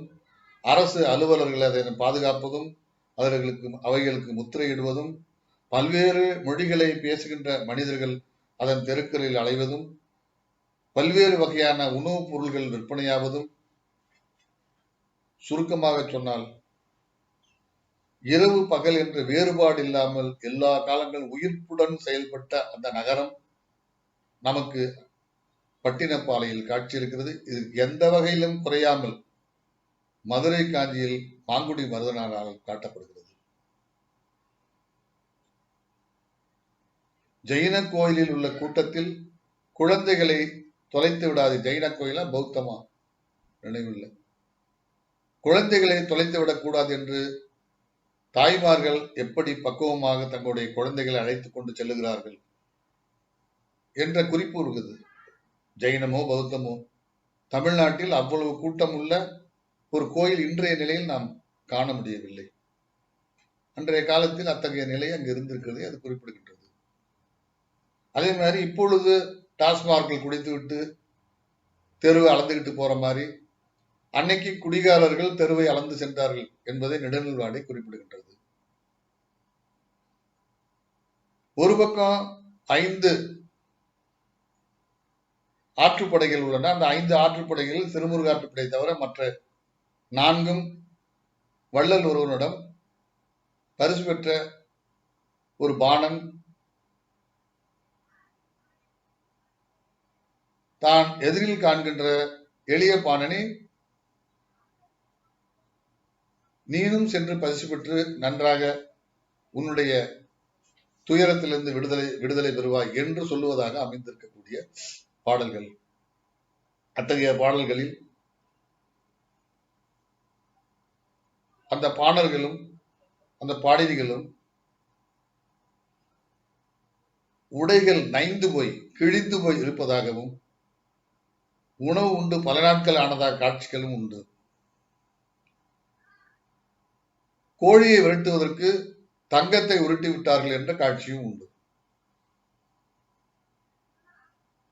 அரசு அலுவலர்கள் அதை பாதுகாப்பதும் அவைகளுக்கு முத்திரையிடுவதும் பல்வேறு மொழிகளை பேசுகின்ற மனிதர்கள் அதன் தெருக்களில் அலைவதும் பல்வேறு வகையான உணவுப் பொருள்கள் விற்பனையாவதும், சுருக்கமாக சொன்னால் இரவு பகல் என்ற வேறுபாடு இல்லாமல் எல்லா காலங்களும் உயிர்ப்புடன் செயல்பட்ட அந்த நகரம் நமக்கு பட்டினப்பாலையில் காட்சியிருக்கிறது. இது எந்த வகையிலும் குறையாமல் மதுரை காஞ்சியில் மாங்குடி மருதனாரால் காட்டப்படுகிறது. ஜெயின கோயிலில் உள்ள கூட்டத்தில் குழந்தைகளை தொலைத்து விடாது. ஜெயின கோயிலா பௌத்தமா நினைவில்லை. குழந்தைகளை தொலைத்து விடக்கூடாது என்று தாய்மார்கள் எப்படி பக்குவமாக தங்களுடைய குழந்தைகளை அழைத்துக் கொண்டு செல்லுகிறார்கள் என்ற குறிப்பு இருக்குது. ஜெயினமோ பௌத்தமோ தமிழ்நாட்டில் அவ்வளவு கூட்டம் உள்ள ஒரு கோயில் இன்றைய நிலையில் நாம் காண முடியவில்லை. அன்றைய காலத்தில் அத்தகைய நிலை அங்கு இருந்திருக்கிறது, அது குறிப்பிடுகின்றது. அதே மாதிரி இப்பொழுது டாஸ்மார்க்கில் குடித்து விட்டு தெருவை அளந்துகிட்டு போற மாதிரி அன்னைக்கு குடிகாரர்கள் தெருவை அளந்து சென்றார்கள் என்பதை நெடுநல்வாடை குறிப்பிடுகின்றது. ஒரு பக்கம் 5 ஆற்றுப்படைகள் உள்ளன. அந்த 5 ஆற்றுப்படைகளில் திருமுருக ஆற்றுப்படை தவிர மற்ற 4ம் வள்ளல் ஒருவனிடம் பரிசு பெற்ற ஒரு பாணன் தான் எதிரில் காண்கின்ற எளிய பாணனை நீனும் சென்று பரிசு பெற்று நன்றாக உன்னுடைய துயரத்திலிருந்து விடுதலை பெறுவாய் என்று சொல்லுவதாக அமைந்திருக்கக்கூடிய பாடல்கள். அத்தகைய பாடல்களில் அந்த பாணர்களும் அந்த பாடலிகளும் உடைகள் நைந்து போய் கிழிந்து போய் இருப்பதாகவும் உணவு உண்டு பல நாட்கள் ஆனதாக காட்சிகளும் உண்டு. கோழியை விரட்டுவதற்கு தங்கத்தை உருட்டி விட்டார்கள் என்ற காட்சியும் உண்டு.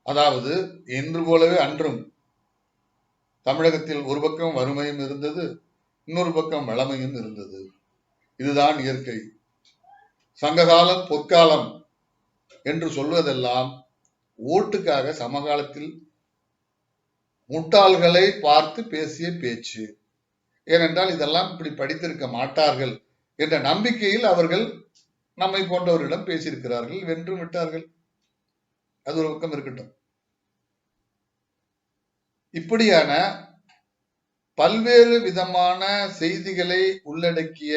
அதாவது இன்று போலவே அன்றும் தமிழகத்தில் ஒரு பக்கம் வறுமையும் இருந்தது, இன்னொரு பக்கம் வளமையும் இருந்தது. இதுதான் இயற்கை. சங்ககாலம் பொற்காலம் என்று சொல்வதெல்லாம் ஓட்டுக்காக சமகாலத்தில் முட்டாள்களை பார்த்து பேசிய பேச்சு. ஏனென்றால் இதெல்லாம் இப்படி படித்திருக்க மாட்டார்கள் என்ற நம்பிக்கையில் அவர்கள் நம்மை போன்றவரிடம் பேசியிருக்கிறார்கள், வென்றும் விட்டார்கள். அது ஒரு பக்கம் இருக்கட்டும். இப்படியான பல்வேறு விதமான செய்திகளை உள்ளடக்கிய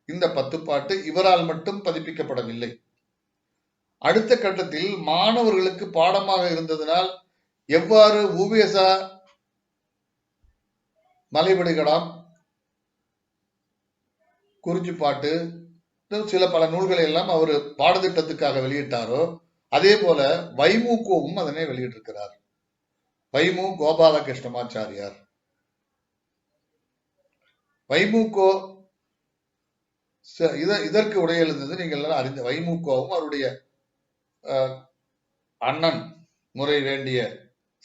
இந்த 10 பாட்டு இவரால் மட்டும் பதிப்பிக்கப்படவில்லை. அடுத்த கட்டத்தில் மாணவர்களுக்கு பாடமாக இருந்ததனால் எவ்வாறு ஊவேசா மலைபடுகடாம், குறிஞ்சிப்பாட்டு, சில பல நூல்களை எல்லாம் அவர் பாடத்திட்டத்துக்காக வெளியிட்டாரோ அதே போல வைமுகோவும் அதனை வெளியிட்டிருக்கிறார். வைமு கோபாலகிருஷ்ணமாச்சாரியார். வைமுகோ இதற்கு உரை எழுந்தது நீங்கள் எல்லாம் அறிந்த வைமுகோவும் அவருடைய அண்ணன் முறை வேண்டிய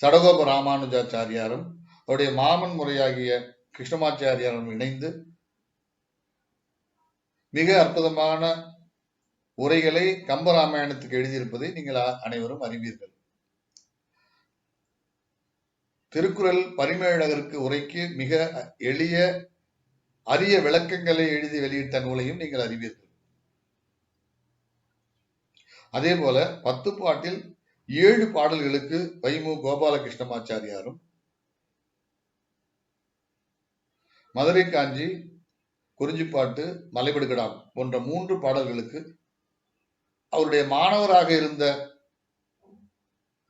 சடகோப ராமானுஜாச்சாரியாரும் அவருடைய மாமன் முறையாகிய கிருஷ்ணமாச்சாரியாரும் இணைந்து மிக அற்புதமான உரைகளை கம்பராமாயணத்துக்கு எழுதியிருப்பதை நீங்கள் அனைவரும் அறிவீர்கள். திருக்குறள் பரிமேழகருக்கு உரைக்கு மிக எளிய அரிய விளக்கங்களை எழுதி வெளியிட்ட நூலையும் நீங்கள் அறிவீர்கள். அதே போல 10 பாட்டில் 7 பாடல்களுக்கு வைமு கோபாலகிருஷ்ணமாச்சாரியாரும், மதுரை காஞ்சி, குறிஞ்சிப்பாட்டு, மலைபடுகடாம் போன்ற 3 பாடல்களுக்கு அவருடைய மாணவராக இருந்த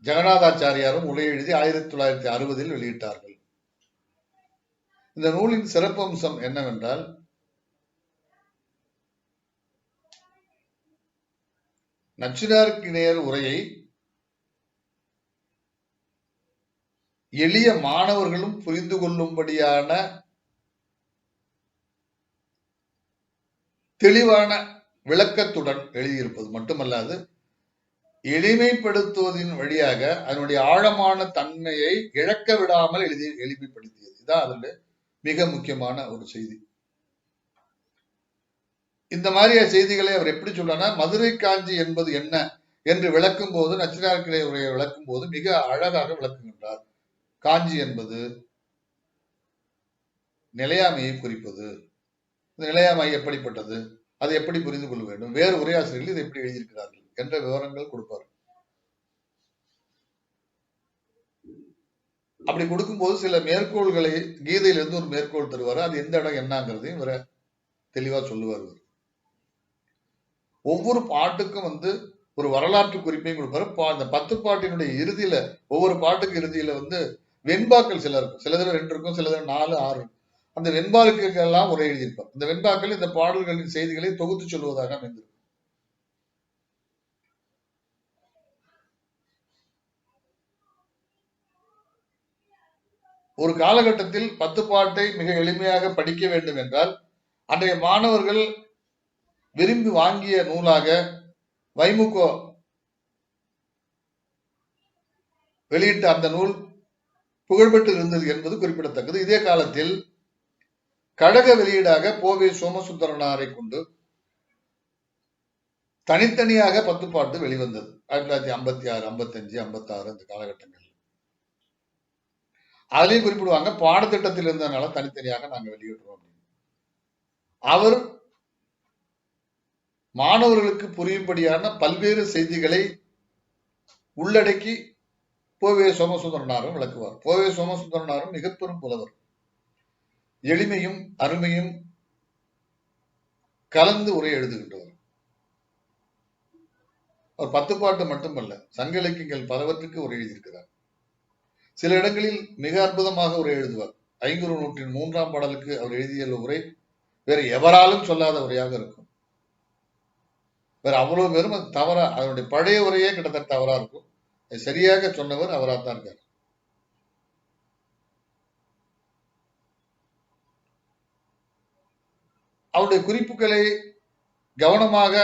ஜெகநாதாச்சாரியாரும் உரை எழுதி 1960 வெளியிட்டார்கள். இந்த நூலின் சிறப்பம்சம் என்னவென்றால், நச்சினார்க்கினியர் உரையை எளிய மாணவர்களும் புரிந்து கொள்ளும்படியான தெளிவான விளக்கத்துடன் எழுதியிருப்பது மட்டுமல்லாது, எளிமைப்படுத்துவதன் வழியாக அதனுடைய ஆழமான தன்மையை இழக்க விடாமல் எளிமைப்படுத்தியது. இதான் அதுல மிக முக்கியமான ஒரு செய்தி. இந்த மாதிரியா செய்திகளை அவர் எப்படி சொல்றாருன்னா, மதுரை காஞ்சி என்பது என்ன என்று விளக்கும் போது, நச்சினார்க்கினிய உரையை விளக்கும் போது மிக அழகாக விளக்குகின்றார். காஞ்சி என்பது நிலையாமையை குறிப்பது. நிலையாமை எப்படிப்பட்டது, அதை எப்படி புரிந்து கொள்ள வேண்டும், வேறு உரையாசிரியர்கள் இதை எப்படி எழுதியிருக்கிறார்கள் என்ற விவரங்கள் கொடுப்பார். அப்படி கொடுக்கும்போது சில மேற்கோள்களை கீதையிலிருந்து ஒரு மேற்கோள் தருவார். அது எந்த இடம் என்னங்கிறதையும் இவரை தெளிவா சொல்லுவார். ஒவ்வொரு பாட்டுக்கும் ஒரு வரலாற்று குறிப்பையும் கொடுப்பாரு. அந்த 10 பாட்டினுடைய இறுதியில, ஒவ்வொரு பாட்டுக்கு இறுதியில வெண்பாக்கள் சில இருக்கும். சிலதுல 2 இருக்கும், சிலதுல 4, 6. அந்த வெண்பாக்களுக்கு எல்லாம் உரை எழுதியிருப்பார். இந்த வெண்பாக்கள் இந்த பாடல்களின் செய்திகளை தொகுத்து சொல்வதாக அமைந்திருக்கும். ஒரு காலகட்டத்தில் 10 பாட்டை மிக எளிமையாக படிக்க வேண்டும் என்றால், அன்றைய மாணவர்கள் விரும்பி வாங்கிய நூலாக வைமுகோ வெளியிட்ட அந்த நூல் புகழ்பெற்று இருந்தது என்பது குறிப்பிடத்தக்கது. இதே காலத்தில் கழக வெளியீடாக போவே சோமசுந்தரனாரை கொண்டு தனித்தனியாக 10 பாட்டு வெளிவந்தது. 1956, 55, 56 இந்த காலகட்டங்கள். அதுலயும் குறிப்பிடுவாங்க, பாடத்திட்டத்தில் இருந்ததுனால தனித்தனியாக நாங்க வெளியிடுறோம். அவர் மாணவர்களுக்கு புரியும்படியான பல்வேறு செய்திகளை உள்ளடக்கி போவே சோமசுந்தரனாரும் விளக்குவார். போவே சோமசுந்தரனாரும் மிக பெரும் புலவர். எளிமையும் அருமையும் கலந்து உரை எழுதுகின்றவர். அவர் 10 பாட்டு மட்டுமல்ல, சங்க இலக்கியங்கள் பலவற்றுக்கு உரை எழுதியிருக்கிறார். சில இடங்களில் மிக அற்புதமாக உரை எழுதுவார். ஐங்குறு நூற்றின் 3ஆம் பாடலுக்கு அவர் எழுதிய உரை வேற எவராலும் சொல்லாத உரையாக இருக்கும். வேற அவ்வளவு பேரும் அது தவறா, அதனுடைய பழைய உரையே கிட்டத்தட்ட தவறா இருக்கும். சரியாக சொன்னவர் அவராத்தான் இருக்கார். அவருடைய குறிப்புகளை கவனமாக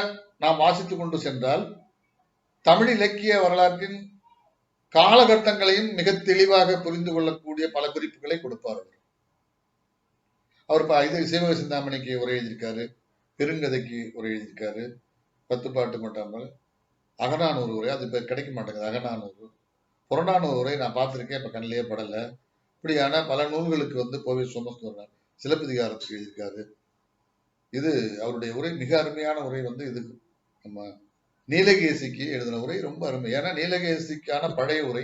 நாம் வாசித்துக் கொண்டு சென்றால், தமிழ் இலக்கிய வரலாற்றின் காலகட்டங்களையும் மிக தெளிவாக புரிந்து கொள்ளக்கூடிய பல குறிப்புகளை கொடுப்பார். அவர் இது சிவக சிந்தாமணிக்கு உரை எழுதியிருக்காரு, பெருங்கதைக்கு உரை எழுதியிருக்காரு, 10 பாட்டு மட்டும், அகநானூறு உரை, அது இப்ப கிடைக்க மாட்டேங்குது. அகநானூறு, புறநானூறு உரை நான் பார்த்திருக்கேன், இப்ப கண்ணிலேயே படல. இப்படியான பல நூல்களுக்கு போவே சோமசுந்தரனார் சிலப்பதிகாரத்துக்கு எழுதியிருக்காரு. இது அவருடைய உரை மிக அருமையான உரை. இது நம்ம நீலகேசிக்கு எழுதின உரை ரொம்ப அருமை. ஏன்னா நீலகேசிக்கான பழைய உரை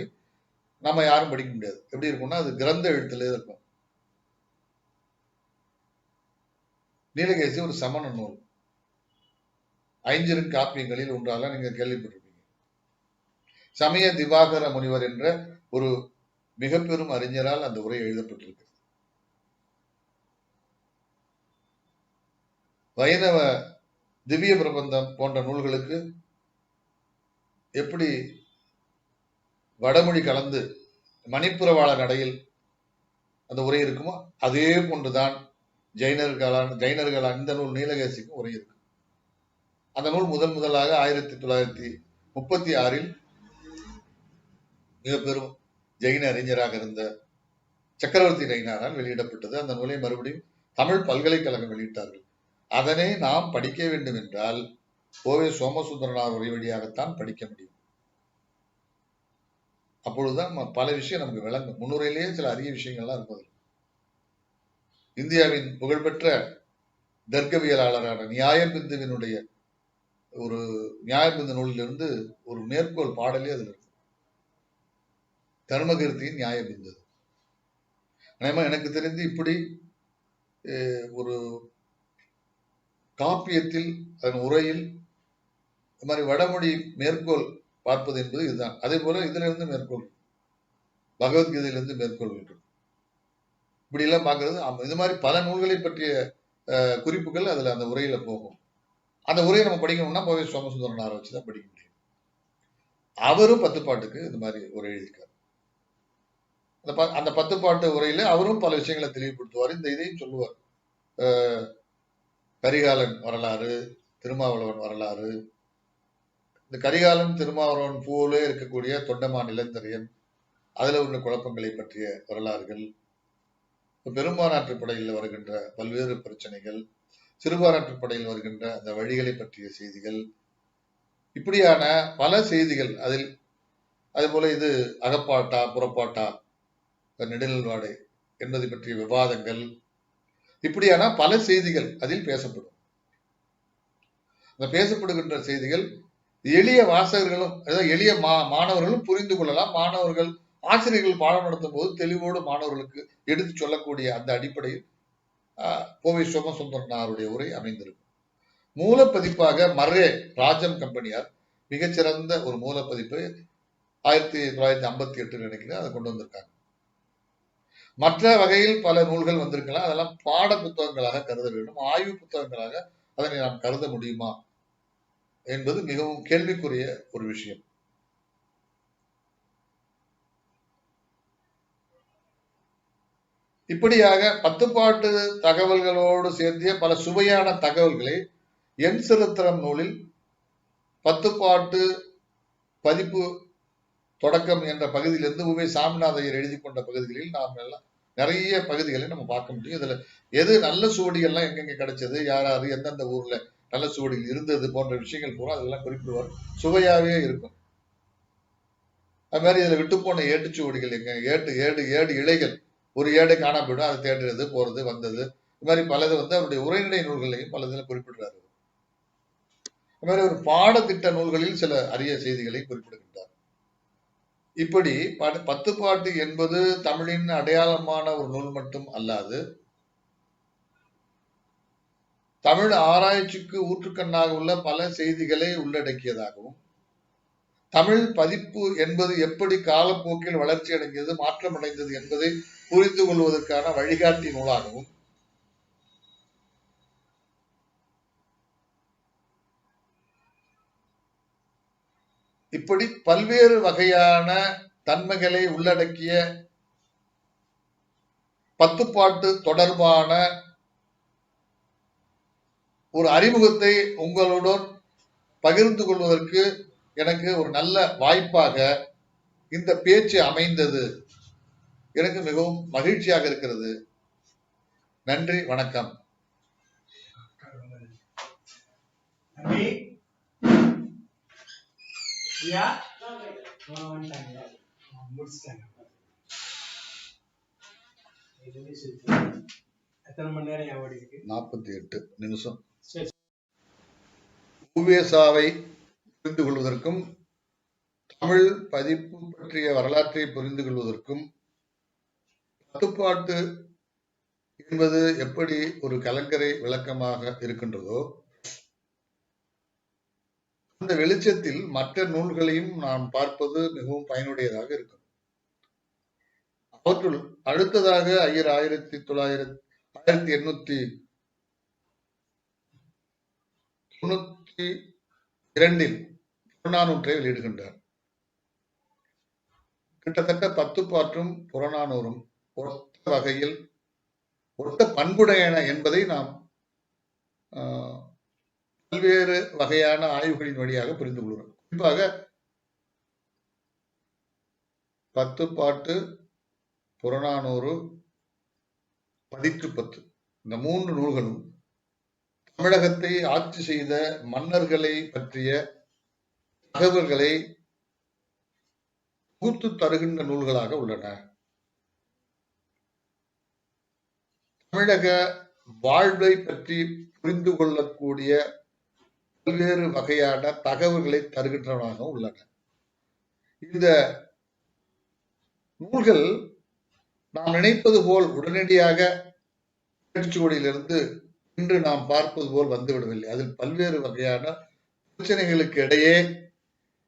நம்ம யாரும் படிக்க முடியாது. எப்படி இருக்கும்னா, அது கிரந்த எழுத்துல இருக்கும். நீலகேசி ஒரு சமண நூல், 5 காப்பியங்களில் ஒன்றாக நீங்க கேள்விப்பட்டிருப்பீங்க. சமய திவாகர முனிவர் என்ற ஒரு மிக பெரும் அறிஞரால் அந்த உரை எழுதப்பட்டிருக்கு. வைணவ திவ்ய பிரபந்தம் போன்ற நூல்களுக்கு எப்படி வடமொழி கலந்து மணிப்புரவாள நடையில் அந்த உரை இருக்குமோ, அதே போன்றுதான் ஜைனர்களான இந்த நூல் நீலகேசிக்கும் உரை இருக்கு. அந்த நூல் முதலாக 1936 மிக பெரும் ஜெயின அறிஞராக இருந்த சக்கரவர்த்தி நயினாரால் வெளியிடப்பட்டது. அந்த நூலை மறுபடியும் தமிழ் பல்கலைக்கழகம் வெளியிட்டார்கள். அதனை நாம் படிக்க வேண்டும் என்றால் போவே சோமசுந்தரனார் உரை வழியாகத்தான் படிக்க முடியும். அப்பொழுதுதான் பல விஷயம் நமக்கு விளங்கும். முன்னுரையிலேயே சில அரிய விஷயங்கள்லாம் இருப்பது. இந்தியாவின் புகழ்பெற்ற தர்க்கவியலாளரான நியாயபிந்துவினுடைய ஒரு நியாயபிந்து நூலிலிருந்து ஒரு மேற்கோள் பாடலே அதில் இருக்கு. தர்மகீர்த்தியின் நியாயம் இருந்தது. எனக்கு தெரிந்து இப்படி ஒரு காப்பியத்தில் அதன் உரையில் இந்த மாதிரி வடமொழி மேற்கோள் பார்ப்பது என்பது இதுதான். அதே போல இதுல இருந்து மேற்கோள், பகவத்கீதையிலிருந்து மேற்கோள்கள் இப்படி எல்லாம் பார்க்கறது. இது மாதிரி பல நூல்களை பற்றிய குறிப்புகள் அதுல அந்த உரையில போகும். அந்த உரையை நம்ம படிக்கணும்னா கோவை சோமசுந்தரனாரை வச்சுதான் படிக்க முடியும். அவரும் 10 பாட்டுக்கு இந்த மாதிரி உரை எழுதியிருக்காரு. அந்த 10 பாட்டு உரையில அவரும் பல விஷயங்களை தெளிவுபடுத்துவார். இந்த இதையும் சொல்லுவார். கரிகாலன் வரலாறு, திருமாவளவன் வரலாறு, இந்த கரிகாலன் திருமாவளவன் பூவிலே இருக்கக்கூடிய தொண்டமான் இளந்தரையன், அதுல உள்ள குழப்பங்களை பற்றிய வரலாறுகள், பெரும்பானாற்று படையில் வருகின்ற பல்வேறு பிரச்சனைகள், சிறுபான்ற்று படையில் வருகின்ற அந்த வழிகளை பற்றிய செய்திகள், இப்படியான பல செய்திகள் அதில். அதே போல இது அகப்பாட்டா புறப்பாட்டா நெடுநல்வாடை என்பதை பற்றிய விவாதங்கள், இப்படியான பல செய்திகள் அதில் பேசப்படும். அந்த பேசப்படுகின்ற செய்திகள் எளிய வாசகர்களும் எளிய மாணவர்களும் புரிந்து கொள்ளலாம். மாணவர்கள் ஆசிரியர்கள் பாடம் நடத்தும் போது தெளிவோடு மாணவர்களுக்கு எடுத்து சொல்லக்கூடிய அந்த அடிப்படையில் கோவை சோமசுந்தரனாருடைய உரை அமைந்திருக்கும். மூலப்பதிப்பாக மர்ரே ராஜம் கம்பெனியார் மிகச்சிறந்த ஒரு மூலப்பதிப்பு 1958 நினைக்கிறேன் அதை கொண்டு வந்திருக்காங்க. மற்ற வகையில் பல நூல்கள் வந்திருக்கலாம். அதெல்லாம் பாட புத்தகங்களாக கருத வேண்டும். ஆய்வு புத்தகங்களாக அதனை நாம் கருத முடியுமா என்பது மிகவும் கேள்விக்குரிய ஒரு விஷயம். இப்படியாக 10 பாட்டு தகவல்களோடு சேர்த்திய பல சுவையான தகவல்களை என் சரித்திரம் நூலில் 10 பாட்டு பதிப்பு தொடக்கம் என்ற பகுதியிலிருந்து உவே சாமிநாதையர் எழுதி கொண்ட பகுதிகளில் நாம் எல்லாம் நிறைய பகுதிகளை நம்ம பார்க்க முடியும். இதுல எது நல்ல சுவடிகள்லாம் எங்கெங்க கிடைச்சது, யாராரு எந்தெந்த ஊர்ல நல்ல சுவடிகள் இருந்தது போன்ற விஷயங்கள் பூரா அதெல்லாம் குறிப்பிடுவார். சுவையாவே இருக்கும். அது மாதிரி இதுல விட்டு போன ஏட்டுச்சுவடிகள் எங்க, ஏடு இலைகள், ஒரு ஏடை காண போயிடும், அதை தேடுறது போறது வந்தது, இது மாதிரி பலது அவருடைய உரைநடை நூல்களையும் பலதில் குறிப்பிடுறாரு. இது மாதிரி ஒரு பாடத்திட்ட நூல்களில் சில அரிய செய்திகளை குறிப்பிடுகின்றார். இப்படி 10 பாட்டு என்பது தமிழின் அடையாளமான ஒரு நூல் மட்டும் அல்லாது தமிழ் ஆராய்ச்சிக்கு ஊற்றுக்கண்ணாக உள்ள பல செய்திகளை உள்ளடக்கியதாகவும், தமிழ் பதிப்பு என்பது எப்படி காலப்போக்கில் வளர்ச்சி அடைந்தது, மாற்றம் அடைந்தது என்பதை புரிந்து கொள்வதற்கான வழிகாட்டி நூலாகவும், இப்படி பல்வேறு வகையான தன்மைகளை உள்ளடக்கிய 10 பாட்டு தொடர்பான ஒரு அறிமுகத்தை உங்களுடன் பகிர்ந்து கொள்வதற்கு எனக்கு ஒரு நல்ல வாய்ப்பாக இந்த பேச்சு அமைந்தது. எனக்கு மிகவும் மகிழ்ச்சியாக இருக்கிறது. நன்றி, வணக்கம். எத்தனை மணி நேரம் ஓடி இருக்கு? 48 நிமிஷம். உவேசாவை புரிந்து கொள்வதற்கும் தமிழ் பதிப்பு பற்றிய வரலாற்றை புரிந்து கொள்வதற்கும் 10 பாட்டு என்பது எப்படி ஒரு கலங்கரை விளக்கமாக இருக்கின்றதோ, அந்த வெளிச்சத்தில் மற்ற நூல்களையும் நாம் பார்ப்பது மிகவும் பயனுடையதாக இருக்கும். அவற்றுள் அடுத்ததாக ஐயர் 1892 புறநானூற்றை வெளியிடுகின்றார். கிட்டத்தட்ட 10 பாட்டும் புறநானூறும் ஒத்த வகையில் ஒத்த பண்புடையன என்பதை நாம் பல்வேறு வகையான ஆய்வுகளின் வழியாக புரிந்து கொள்கிறோம். குறிப்பாக 10 பாட்டு, புறநானூறு, பதிற்று 10 இந்த 3 நூல்களும் தமிழகத்தை ஆட்சி செய்த மன்னர்களை பற்றிய தகவல்களை தொகுத்து தருகின்ற நூல்களாக உள்ளன. தமிழக வாழ்வை பற்றி புரிந்து கொள்ளக்கூடிய பல்வேறு வகையான தகவல்களை தருகின்றனவாக உள்ளன. இந்த நூல்கள் நாம் நினைப்பது போல் உடனடியாக முயற்சியோடியிலிருந்து இன்று நாம் பார்ப்பது போல் வந்துவிடவில்லை. அதில் பல்வேறு வகையான பிரச்சனைகளுக்கு இடையே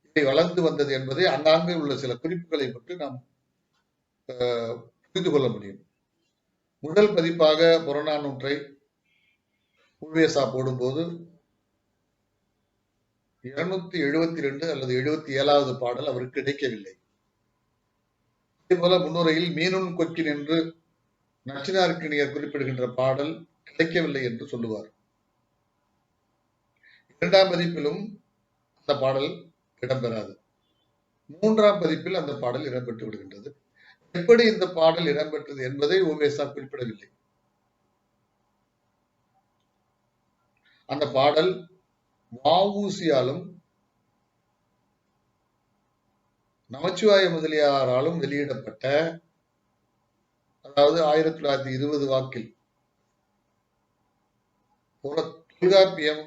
இவை வளர்ந்து வந்தது என்பதை அங்காங்கே உள்ள சில குறிப்புகளை பற்றி நாம் புரிந்து கொள்ள முடியும். முதல் பதிப்பாக புறநானூற்றை உவேசா போடும்போது 272 அல்லது 77வது பாடல் அவருக்கு கிடைக்கவில்லை. அதே போல முன்னுரையில் மீனுன் கொக்கின் என்று நச்சினார்க்கினியர் குறிப்பிடுகின்ற பாடல் கிடைக்கவில்லை என்று சொல்லுவார். இரண்டாம் பதிப்பிலும் அந்த பாடல் இடம்பெறாது. மூன்றாம் பதிப்பில் அந்த பாடல் இடம்பெற்று விடுகின்றது. எப்படி இந்த பாடல் இடம்பெற்றது என்பதை உவேசா குறிப்பிடவில்லை. அந்த பாடல் வ.உ.சி.யாலும் நமச்சிவாய முதலியாராலும் வெளியிடப்பட்ட, அதாவது 1920 வாக்கில் தொல்காப்பியம்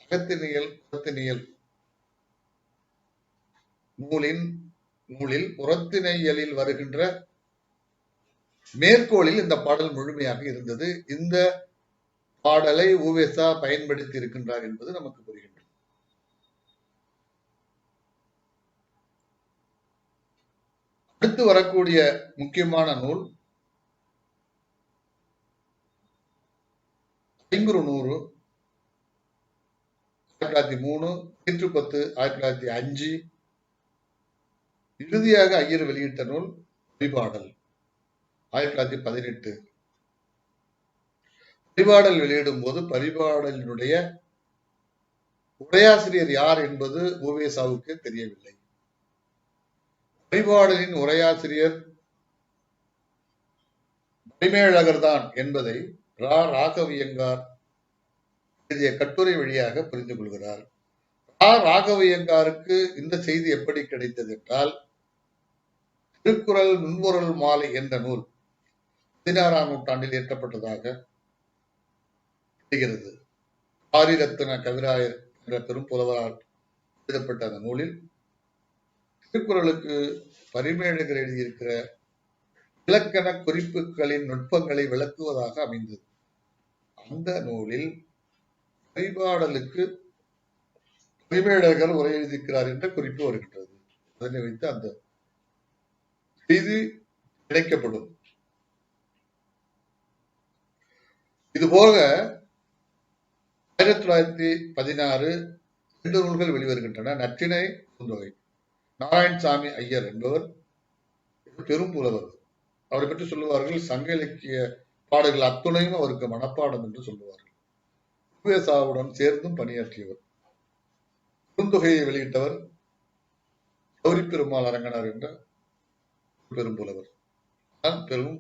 அகத்தினியல் புறத்தினியல் நூலில் புறத்திணையலில் வருகின்ற மேற்கோளில் இந்த பாடல் முழுமையாக இருந்தது. இந்த பாடலை உவேசா பயன்படுத்தி இருக்கின்றார் என்பது நமக்கு புரிகின்றது. அடுத்து வரக்கூடிய முக்கியமான நூல் ஐங்குறுநூறு 1903, 10 1905, இறுதியாக ஐயர் வெளியிட்ட நூல் பரிபாடல் 1918. பரிபாடல் வெளியிடும் போது பரிபாடலினுடைய உரையாசிரியர் யார் என்பது உவேசாவுக்கு தெரியவில்லை. பரிபாடலின் உரையாசிரியர் பரிமேழகர் தான் என்பதை ராகவியங்கார் எழுதிய கட்டுரை வழியாக புரிந்து கொள்கிறார். ராகவியங்காருக்கு இந்த செய்தி எப்படி கிடைத்தது என்றால், திருக்குறள் நுண்பொருள் மாலை என்ற நூல் 16ஆம் நூற்றாண்டில் இயற்றப்பட்டதாக தெரிகிறது. ஆரிரத்ன கவிராயர் என்ற பெரும் புலவரால் எழுதப்பட்ட அந்த நூலில் திருக்குறளுக்கு பரிமேழகர் எழுதியிருக்கிற இலக்கண குறிப்புகளின் நுட்பங்களை விளக்குவதாக அமைந்தது. அந்த நூலில் பரிபாடலுக்கு பரிமேழகர் உரை எழுதியிருக்கிறார் என்ற குறிப்பு வருகின்றது. அதனை வைத்து அந்த செய்தி கிடைக்கப்படும். இதுபோக 1916 2 நூல்கள் வெளிவருகின்றன. நற்றிணை, குறுந்தொகை. நாராயணசாமி ஐயர் என்பவர் பெரும் புலவர். அவரை பற்றி சொல்லுவார்கள், சங்க இலக்கிய பாடல்கள் அத்துணையும் அவருக்கு மனப்பாடம் என்று சொல்லுவார்கள். உவேசாவுடன் சேர்ந்தும் பணியாற்றியவர். குறுந்தொகையை வெளியிட்டவர் கௌரி பெருமாள் அரங்கனார் என்ற பெரும் புலவர். பெரும்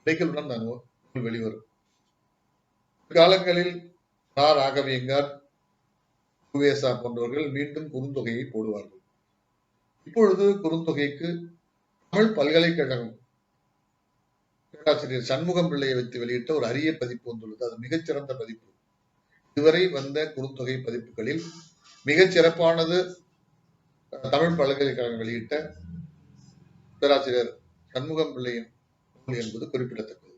இடைகளுடன் நூல் வெளிவரும். காலங்களில் ராகவியங்கார், உவேசா போன்றவர்கள் மீண்டும் குறுந்தொகையை போடுவார்கள். இப்பொழுது குறுந்தொகைக்கு தமிழ் பல்கலைக்கழகம் பேராசிரியர் சண்முகம் பிள்ளையை வைத்து வெளியிட்ட ஒரு அரிய பதிப்பு வந்துள்ளது. அது மிகச்சிறந்த பதிப்பு. இதுவரை வந்த குறுந்தொகை பதிப்புகளில் மிகச் சிறப்பானது தமிழ் பல்கலைக்கழகம் வெளியிட்ட பேராசிரியர் சண்முகம் பிள்ளையின் நூல் என்பது குறிப்பிடத்தக்கது.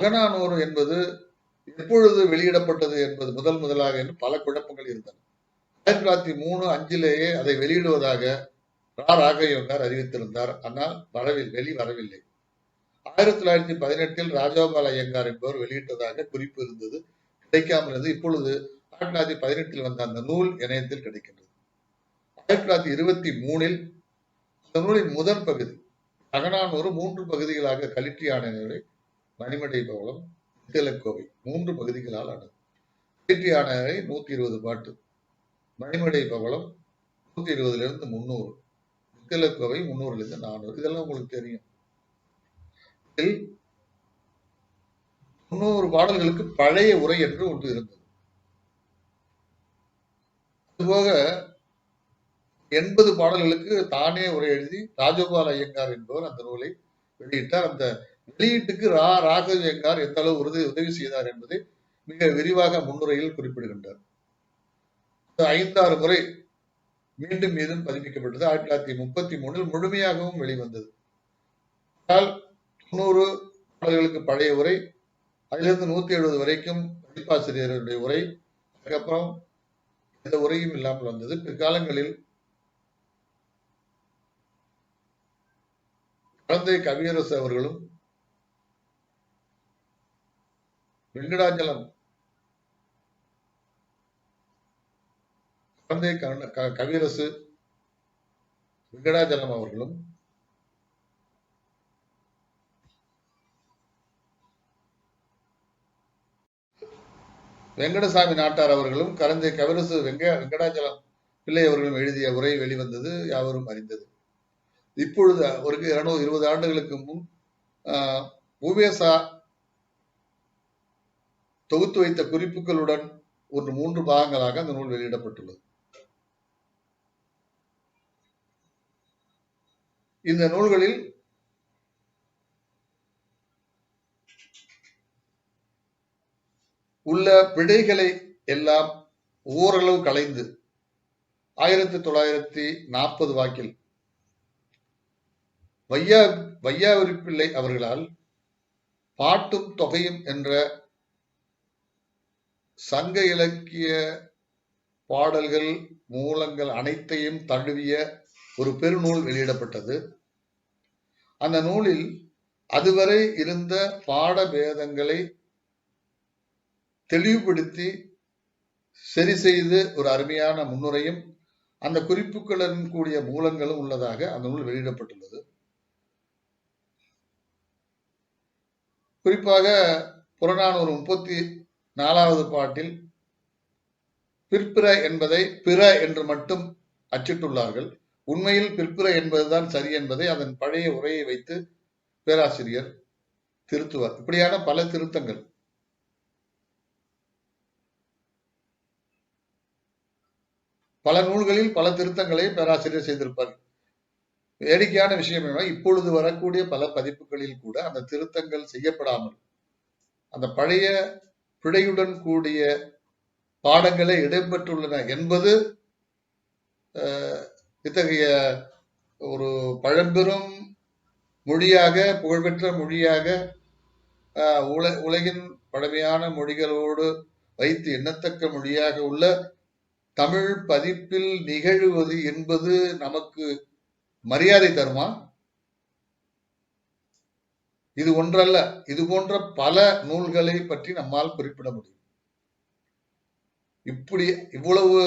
அகநானூறு என்பது எப்பொழுது வெளியிடப்பட்டது என்பது முதலாக என்று பல குழப்பங்கள் இருந்தன. 1903-5 அதை வெளியிடுவதாக ராகவியங்கார் அறிவித்திருந்தார். ஆனால் வரவில்லை. 1918 ராஜகோபால் ஐயங்கார் என்பவர் வெளியிட்டதாக குறிப்பு இருந்தது, கிடைக்காமல் இருந்தது. இப்பொழுது 1918 வந்த அந்த நூல் இணையத்தில் கிடைக்கின்றது. 1923 அந்த நூலின் முதல் பகுதி அகநானூறு 3 பகுதிகளாக கலிற்றியானை, மணிமடை பவளம், நித்திலக்கோவை 3 பகுதிகளால் ஆனது. கலிற்றியானை 120 பாட்டு, மணிமடை பவளம் 120 300, நித்திலக்கோவை 300 400. இதெல்லாம் உங்களுக்கு தெரியும். 90 பாடல்களுக்கு பழைய உரை என்று ஒன்று இருந்தது. அதுபோக 80 பாடல்களுக்கு தானே உரை எழுதி ராஜகோபால் ஐயங்கார் என்பவர் அந்த நூலை வெளியிட்டார். அந்த வெளியீட்டுக்கு ராகவியங்கார் எந்த அளவு உதவி செய்தார் என்பதை மிக விரிவாக முன்னுரையில் குறிப்பிடுகின்றார். 5-6 முறை மீண்டும் மீண்டும் பதிப்பிக்கப்பட்டது. 1933 முழுமையாகவும் வெளிவந்தது. 90 பாடல்களுக்கு பழைய உரை, அதிலிருந்து 170 வரைக்கும் பதிப்பாசிரியர்களுடைய உரை, அதுக்கப்புறம் எந்த உரையும் இல்லாமல் வந்தது. பிற்காலங்களில் குழந்தை கவியரசு அவர்களும் வெங்கடாச்சலம் குழந்தை கவியரசு வெங்கடாச்சலம் அவர்களும் வெங்கடசாமி நாட்டார் அவர்களும் குழந்தை கவியரசு வெங்கடாச்சலம் பிள்ளை அவர்களும் எழுதிய உரை வெளிவந்தது யாவரும் அறிந்தது. இப்பொழுது ஒரு 220 ஆண்டுகளுக்கு முன் உவேசா தொகுத்து வைத்த குறிப்புகளுடன் ஒரு 3 பாகங்களாக அந்த நூல் வெளியிடப்பட்டுள்ளது. இந்த நூல்களில் உள்ள பிழைகளை எல்லாம் ஓரளவு களைந்து 1940 வாக்கில் வையாபுரி பிள்ளை அவர்களால் பாட்டும் தொகையும் என்ற சங்க இலக்கிய பாடல்கள் மூலங்கள் அனைத்தையும் தழுவிய ஒரு பெருநூல் வெளியிடப்பட்டது. அந்த நூலில் அதுவரை இருந்த பாட பேதங்களை தெளிவுபடுத்தி சரி செய்து ஒரு அருமையான முன்னுரையும் அந்த குறிப்புகளுடன் கூடிய மூலங்களும் உள்ளதாக அந்த நூல் வெளியிடப்பட்டுள்ளது. குறிப்பாக புறநானூறு 34வது பாட்டில் பிற்பிற என்பதை பிற என்று மட்டும் அச்சிட்டுள்ளார்கள். உண்மையில் பிற்பிற என்பதுதான் சரி என்பதை அதன் பழைய உரையை வைத்து பேராசிரியர் திருத்துவார். இப்படியான பல திருத்தங்கள் பல நூல்களில் பல திருத்தங்களை பேராசிரியர் செய்திருப்பார். வேடிக்கையான விஷயம் என்ன, இப்பொழுது வரக்கூடிய பல பதிப்புகளில் கூட அந்த திருத்தங்கள் செய்யப்படாமல் அந்த பழைய பிழையுடன் கூடிய பாடங்களே இடம்பெற்றுள்ளன என்பது இத்தகைய ஒரு பழம்பெரும் மொழியாக, புகழ்பெற்ற மொழியாக, உலகின் பழமையான மொழிகளோடு வைத்து எண்ணத்தக்க மொழியாக உள்ள தமிழ் பதிப்பில் நிகழ்வது என்பது நமக்கு மரியாதை தருமா? இது ஒன்றல்ல, இது போன்ற பல நூல்களை பற்றி நம்மால் குறிப்பிட முடியும். இப்படி இவ்வளவு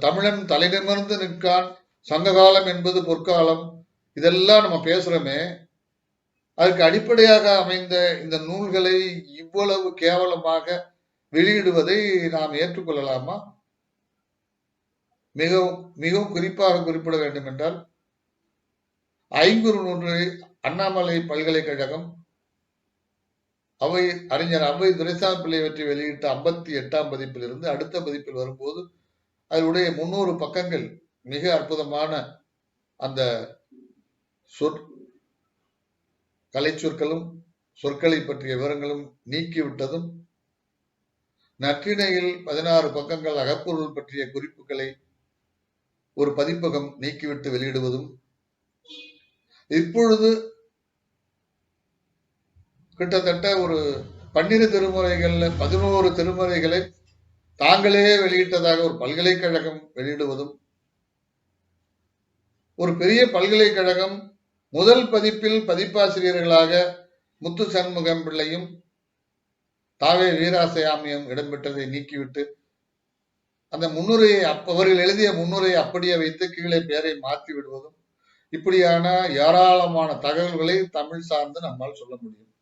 தமிழன் தலைநிமிர்ந்து நிற்கான், சங்ககாலம் என்பது பொற்காலம், இதெல்லாம் நம்ம பேசுறோமே, அதுக்கு அடிப்படையாக அமைந்த இந்த நூல்களை இவ்வளவு கேவலமாக வெளியிடுவதை நாம் ஏற்றுக்கொள்ளலாமா? மிகவும் மிகவும் குறிப்பாக குறிப்பிட வேண்டும் என்றால், ஐங்குறு நூல்களை அண்ணாமலை பல்கலைக்கழகம் அறிஞர் அவை துரைசாமி பிள்ளை பற்றி வெளியிட்ட 58ஆம் பதிப்பிலிருந்து அடுத்த பதிப்பில் வரும்போது அதனுடைய 300 பக்கங்கள் மிக அற்புதமான அந்த கலை சொற்களும் சொற்களை பற்றிய விவரங்களும் நீக்கிவிட்டதும், நற்றிணையில் 16 பக்கங்கள் அகப்பொருள் பற்றிய குறிப்புகளை ஒரு பதிப்பகம் நீக்கிவிட்டு வெளியிடுவதும், இப்பொழுது கிட்டத்தட்ட ஒரு 12 திருமுறைகள்ல 11 திருமுறைகளை தாங்களே வெளியிட்டதாக ஒரு பல்கலைக்கழகம் வெளியிடுவதும், ஒரு பெரிய பல்கலைக்கழகம் முதல் பதிப்பில் பதிப்பாசிரியர்களாக முத்து சண்முகம் பிள்ளையும் தாவே வீராசயாமியும் இடம்பெற்றதை நீக்கிவிட்டு அந்த முன்னுரையை அவர்கள் எழுதிய முன்னுரையை அப்படியே வைத்து கீழே பெயரை மாற்றி விடுவதும், இப்படியான ஏராளமான தகவல்களை தமிழ் சார்ந்து நம்மால் சொல்ல முடியும்.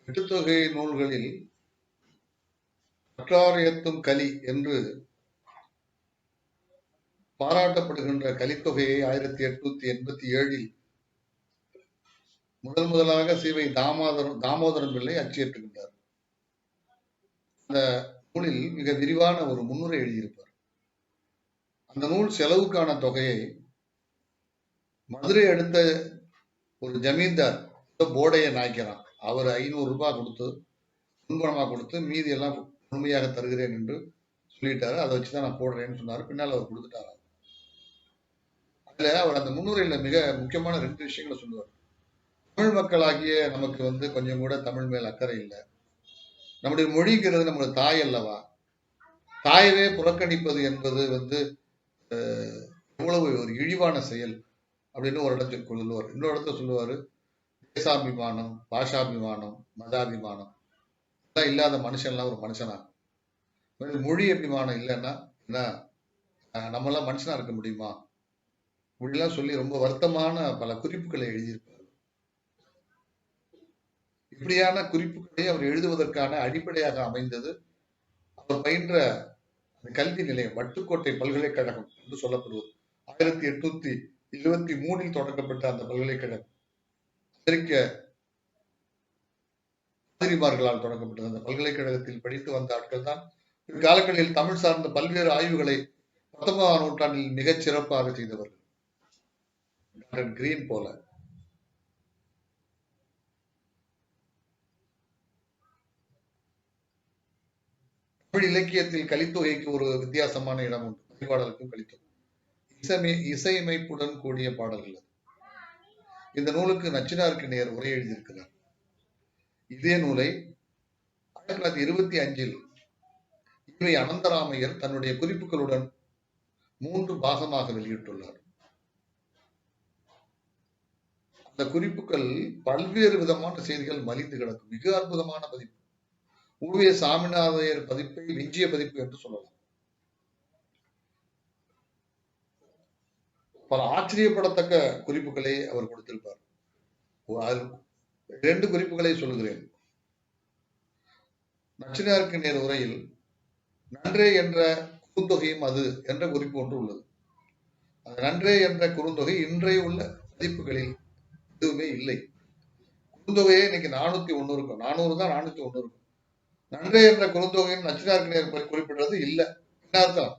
எட்டுத்தொகை நூல்களில் கற்றார் ஏத்தும் கலி என்று பாராட்டப்படுகின்ற கலித்தொகையை 1887 முதலாக சிவை தாமோதரம் பிள்ளை அச்சிட்டுகின்றார். அந்த நூலில் மிக விரிவான ஒரு முன்னுரை எழுதியிருப்பார். அந்த நூல் செலவுக்கான தொகையை மதுரை அடுத்த ஒரு ஜமீன்தார் போடைய நாய்க்கிறான், அவர் 500 ரூபாய் கொடுத்து முன்பணமா கொடுத்து மீதி எல்லாம் உண்மையாக தருகிறேன் என்று சொல்லிட்டாரு. அதை வச்சுதான் நான் போடுறேன்னு சொன்னாரு. பின்னால் அவர் கொடுத்துட்டாரு. அதுல அவர் அந்த முன்னுரையில மிக முக்கியமான 2 விஷயங்களை சொல்லுவார். தமிழ் மக்களாகிய நமக்கு கொஞ்சம் கூட தமிழ் மேல் அக்கறை இல்லை. நம்முடைய மொழிங்கிறது நம்முடைய தாய் அல்லவா? தாயவே புறக்கணிப்பது என்பது எவ்வளவு ஒரு இழிவான செயல் அப்படின்னு ஒரு இடத்துல சொல்லுவார். இன்னொரு இடத்துல சொல்லுவாரு, தேசாபிமானம், பாஷாபிமானம், மதாபிமானம் எல்லாம் இல்லாத மனுஷன்லாம் ஒரு மனுஷனா? மொழி அபிமானம் இல்லைன்னா என்ன நம்ம எல்லாம் மனுஷனா இருக்க முடியுமா? இப்படிலாம் சொல்லி ரொம்ப வருத்தமான பல குறிப்புகளை எழுதியிருப்பார். இப்படியான குறிப்புகளை அவர் எழுதுவதற்கான அடிப்படையாக அமைந்தது அவர் பயின்ற கல்வி நிலையம், வட்டுக்கோட்டை பல்கலைக்கழகம் என்று சொல்லப்படுவது. 1823 தொடங்கப்பட்ட அந்த பல்கலைக்கழகம் அமெரிக்க பாதிரிமார்களால் தொடங்கப்பட்டது. அந்த பல்கலைக்கழகத்தில் படித்து வந்த ஆட்கள் தான் பிற்காலங்களில் தமிழ் சார்ந்த பல்வேறு ஆய்வுகளை 19ஆம் நூற்றாண்டில் மிகச் சிறப்பாக செய்தவர்கள். டாக்டர் கிரீன் போல. தமிழ் இலக்கியத்தில் கலித்தொகைக்கு ஒரு வித்தியாசமான இடம் உண்டு. பதிவாடலுக்கும் கலித்தொகை இசையமைப்புடன் கூடிய பாடல்கள். இந்த நூலுக்கு நச்சினாருக்கு நேர் உரை எழுதியிருக்கிறார். இதே நூலை 1925 இவை அனந்தராமையர் தன்னுடைய குறிப்புகளுடன் 3 பாகமாக வெளியிட்டுள்ளார். அந்த குறிப்புகள் பல்வேறு விதமான செய்திகள் மலிந்து கிடக்கும். மிக அற்புதமான பதிப்பு. உவே சாமிநாதையர் பதிப்பை விஞ்சிய பதிப்பு என்று சொல்லலாம். பல ஆச்சரியப்படத்தக்க குறிப்புகளை அவர் கொடுத்திருப்பார். 2 குறிப்புகளை சொல்லுகிறேன். நச்சினாருக்கு நேர் உரையில் நன்றே என்ற குறுந்தொகையும் அது என்ற குறிப்பு ஒன்று உள்ளது. அந்த நன்றே என்ற குறுந்தொகை இன்றைய உள்ள பதிப்புகளில் எதுவுமே இல்லை. குறுந்தொகையே இன்னைக்கு 401 இருக்கும். 400 தான் 401 இருக்கும். நன்றே என்ற குறுந்தொகையின் நச்சினாருக்கு நேர் குறிப்பிடுறது இல்லை. என்ன அர்த்தம்?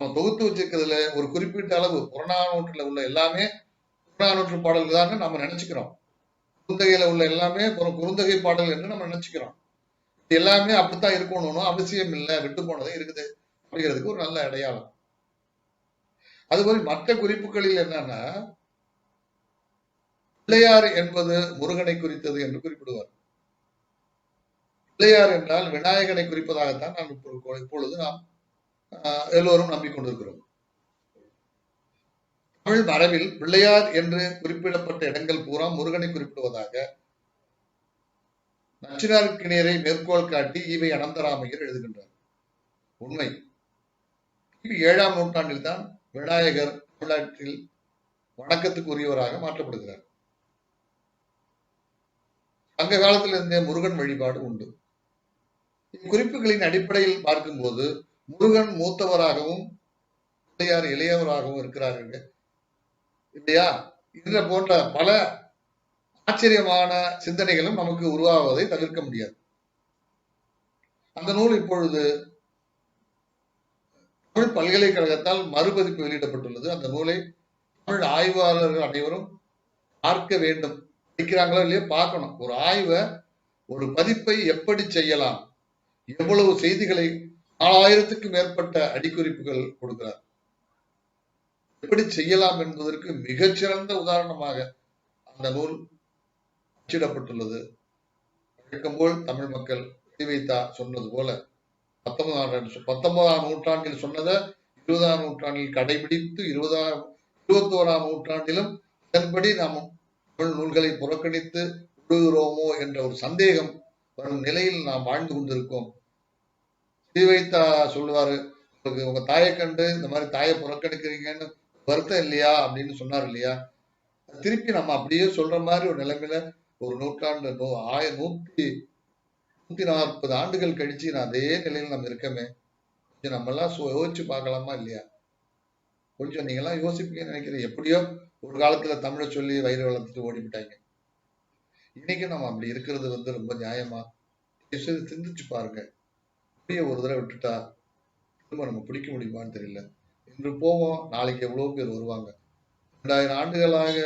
நம்ம தொகுத்து வச்சிருக்கிறதுல ஒரு குறிப்பிட்ட அளவு புறநானூற்றில் உள்ள எல்லாமே புறநானூற்று பாடல்கள் தான் நம்ம நினைச்சுக்கிறோம். குறுந்தொகையில உள்ள எல்லாமே குறுந்தொகை பாடல் என்று நம்ம நினைச்சுக்கிறோம். எல்லாமே அப்படித்தான் இருக்கணும்னு அவசியம் இல்லை. விட்டு போனதே இருக்குது அப்படிங்கிறதுக்கு ஒரு நல்ல அடையாளம். அதுபோல் மற்ற குறிப்புகளில் என்னன்னா, பிள்ளையார் என்பது முருகனை குறித்தது என்று குறிப்பிடுவார். பிள்ளையார் என்றால் விநாயகனை குறிப்பதாகத்தான் நாம் இப்பொழுது நாம் எல்லோரும் நம்பிக்கொண்டிருக்கிறோம். தமிழ் மரபில் பிள்ளையார் என்று குறிப்பிடப்பட்ட இடங்கள் பூரா முருகனை குறிப்பிடுவதாக நச்சினாருக்கு நேரை மேற்கோள் காட்டி இவை அனந்தராமையர் எழுதுகின்றார். உண்மை. 7ஆம் நூற்றாண்டில் தான் விநாயகர் தமிழ்நாட்டில் வணக்கத்துக்கு உரியவராக மாற்றப்படுகிறார். சங்க காலத்தில் இருந்தே முருகன் வழிபாடு உண்டு. இக்குறிப்புகளின் அடிப்படையில் பார்க்கும்போது முருகன் மூத்தவராகவும் பிள்ளையார் இளையவராகவும் இருக்கிறார்கள் இல்லையா? இதுல போன்ற பல ஆச்சரியமான சிந்தனைகளும் நமக்கு உருவாவதை தவிர்க்க முடியாது. அந்த நூல் இப்பொழுது தமிழ் பல்கலைக்கழகத்தால் மறுபதிப்பு வெளியிடப்பட்டுள்ளது. அந்த நூலை தமிழ் ஆய்வாளர்கள் அனைவரும் பார்க்க வேண்டும். படிக்கிறாங்களோ இல்லையோ பார்க்கணும். ஒரு ஆய்வை, ஒரு பதிப்பை எப்படி செய்யலாம், எவ்வளவு செய்திகளை 4000க்கும் மேற்பட்ட அடிக்குறிப்புகள் கொடுக்கிறார். எப்படி செய்யலாம் என்பதற்கு மிகச்சிறந்த உதாரணமாக அந்த நூல் அச்சிடப்பட்டுள்ளது. வழக்கம்போல் தமிழ் மக்கள் வைத்தா சொன்னது போல 19ஆம் நூற்றாண்டில் சொன்னதை 20ஆம் நூற்றாண்டில் கடைபிடித்து 21ஆம் நூற்றாண்டிலும் அதன்படி நாம் தமிழ் நூல்களை புறக்கணித்து விடுகிறோமோ என்ற ஒரு சந்தேகம் வரும் நிலையில் நாம் வாழ்ந்து கொண்டிருக்கோம். வைத்தா சொல்லுவாரு, உங்களுக்கு உங்க தாயை கண்டு இந்த மாதிரி தாயை புறக்கணிக்கிறீங்கன்னு வருத்தம் இல்லையா அப்படின்னு சொன்னார் இல்லையா? திருப்பி நம்ம அப்படியே சொல்ற மாதிரி ஒரு நிலைமையில ஒரு நூற்றாண்டு 140 ஆண்டுகள் கழிச்சு நான் அதே நிலையில் நம்ம இருக்கமே. கொஞ்சம் நம்ம எல்லாம் யோசிச்சு பார்க்கலாமா இல்லையா? கொஞ்சம் நீங்க எல்லாம் யோசிப்பீங்கன்னு நினைக்கிறேன். எப்படியோ ஒரு காலத்துல தமிழை சொல்லி வயிறு வளர்த்துட்டு ஓடிவிட்டாங்க. இன்னைக்கு நம்ம அப்படி இருக்கிறது ரொம்ப நியாயமா? சிந்திச்சு பாருங்க. அப்படியே ஒரு தடவை விட்டுட்டா திரும்ப நம்ம பிடிக்க முடியுமான்னு தெரியல. இன்று போவோம், நாளைக்கு எவ்வளவு பேர் வருவாங்க. 2000 ஆண்டுகளாக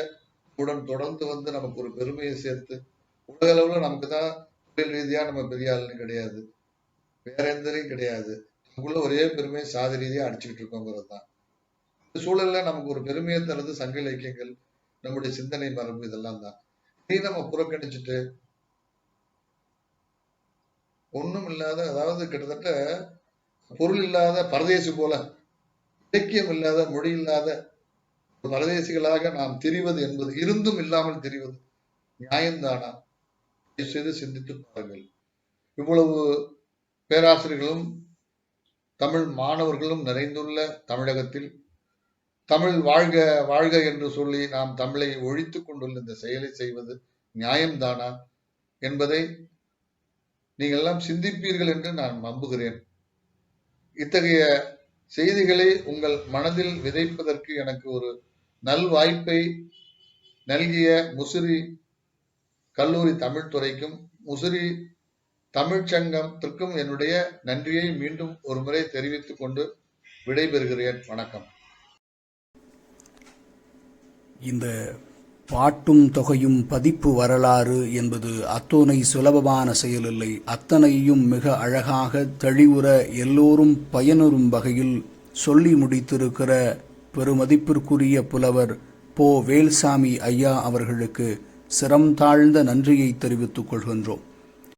உடன் தொடர்ந்து நமக்கு ஒரு பெருமையை சேர்த்து உலக அளவுல நமக்கு தான் தொழில் ரீதியா நம்ம பெரிய ஆளுன்னு கிடையாது. வேற எந்தரையும் கிடையாது. நமக்குள்ள ஒரே பெருமை சாதி ரீதியா அடிச்சுக்கிட்டு இருக்கோங்கிறது தான். இந்த சூழல்ல நமக்கு ஒரு பெருமையை தருது சங்க இலக்கியங்கள், நம்முடைய சிந்தனை மரபு இதெல்லாம் தான். இதையும் நம்ம புறக்கணிச்சுட்டு ஒண்ணும் இல்லாத, அதாவது கிட்டத்தட்ட பொருள் இல்லாத பரதேசி போல, இலக்கியம் இல்லாத, மொழி இல்லாத பரதேசிகளாக நாம் திரிவது என்பது, இருந்தும் இல்லாமல் திரிவது நியாயம்தானா? செய்து சிந்தித்து பாருங்கள். இவ்வளவு பேராசிரியர்களும் தமிழ் மாணவர்களும் நிறைந்துள்ள தமிழகத்தில் தமிழ் வாழ்க வாழ்க என்று சொல்லி நாம் தமிழை ஒழித்துக் கொண்டுள்ள இந்த செயலை செய்வது நியாயம்தானா என்பதை நீங்கள் எல்லாம் சிந்திப்பீர்கள் என்று நான் நம்புகிறேன். இத்தகைய செய்திகளை உங்கள் மனதில் விதைப்பதற்கு எனக்கு ஒரு நல் வாய்ப்பை நல்கிய முசிறி கல்லூரி தமிழ்துறைக்கும் முசிறி தமிழ்ச்சங்கத்திற்கும் என்னுடைய நன்றியை மீண்டும் ஒரு முறை தெரிவித்துக் கொண்டு விடைபெறுகிறேன். வணக்கம். இந்த பாட்டும் தொகையும் பதிப்பு வரலாறு என்பது அத்தனை சுலபமான செயலில்லை. அத்தனையும் மிக அழகாக தெளிவுற எல்லோரும் பயனுறும் வகையில் சொல்லி முடித்திருக்கிற பெருமதிப்பிற்குரிய புலவர் போ. வேல்சாமி ஐயா அவர்களுக்கு சிரம் தாழ்ந்த நன்றியை தெரிவித்துக் கொள்கின்றோம்.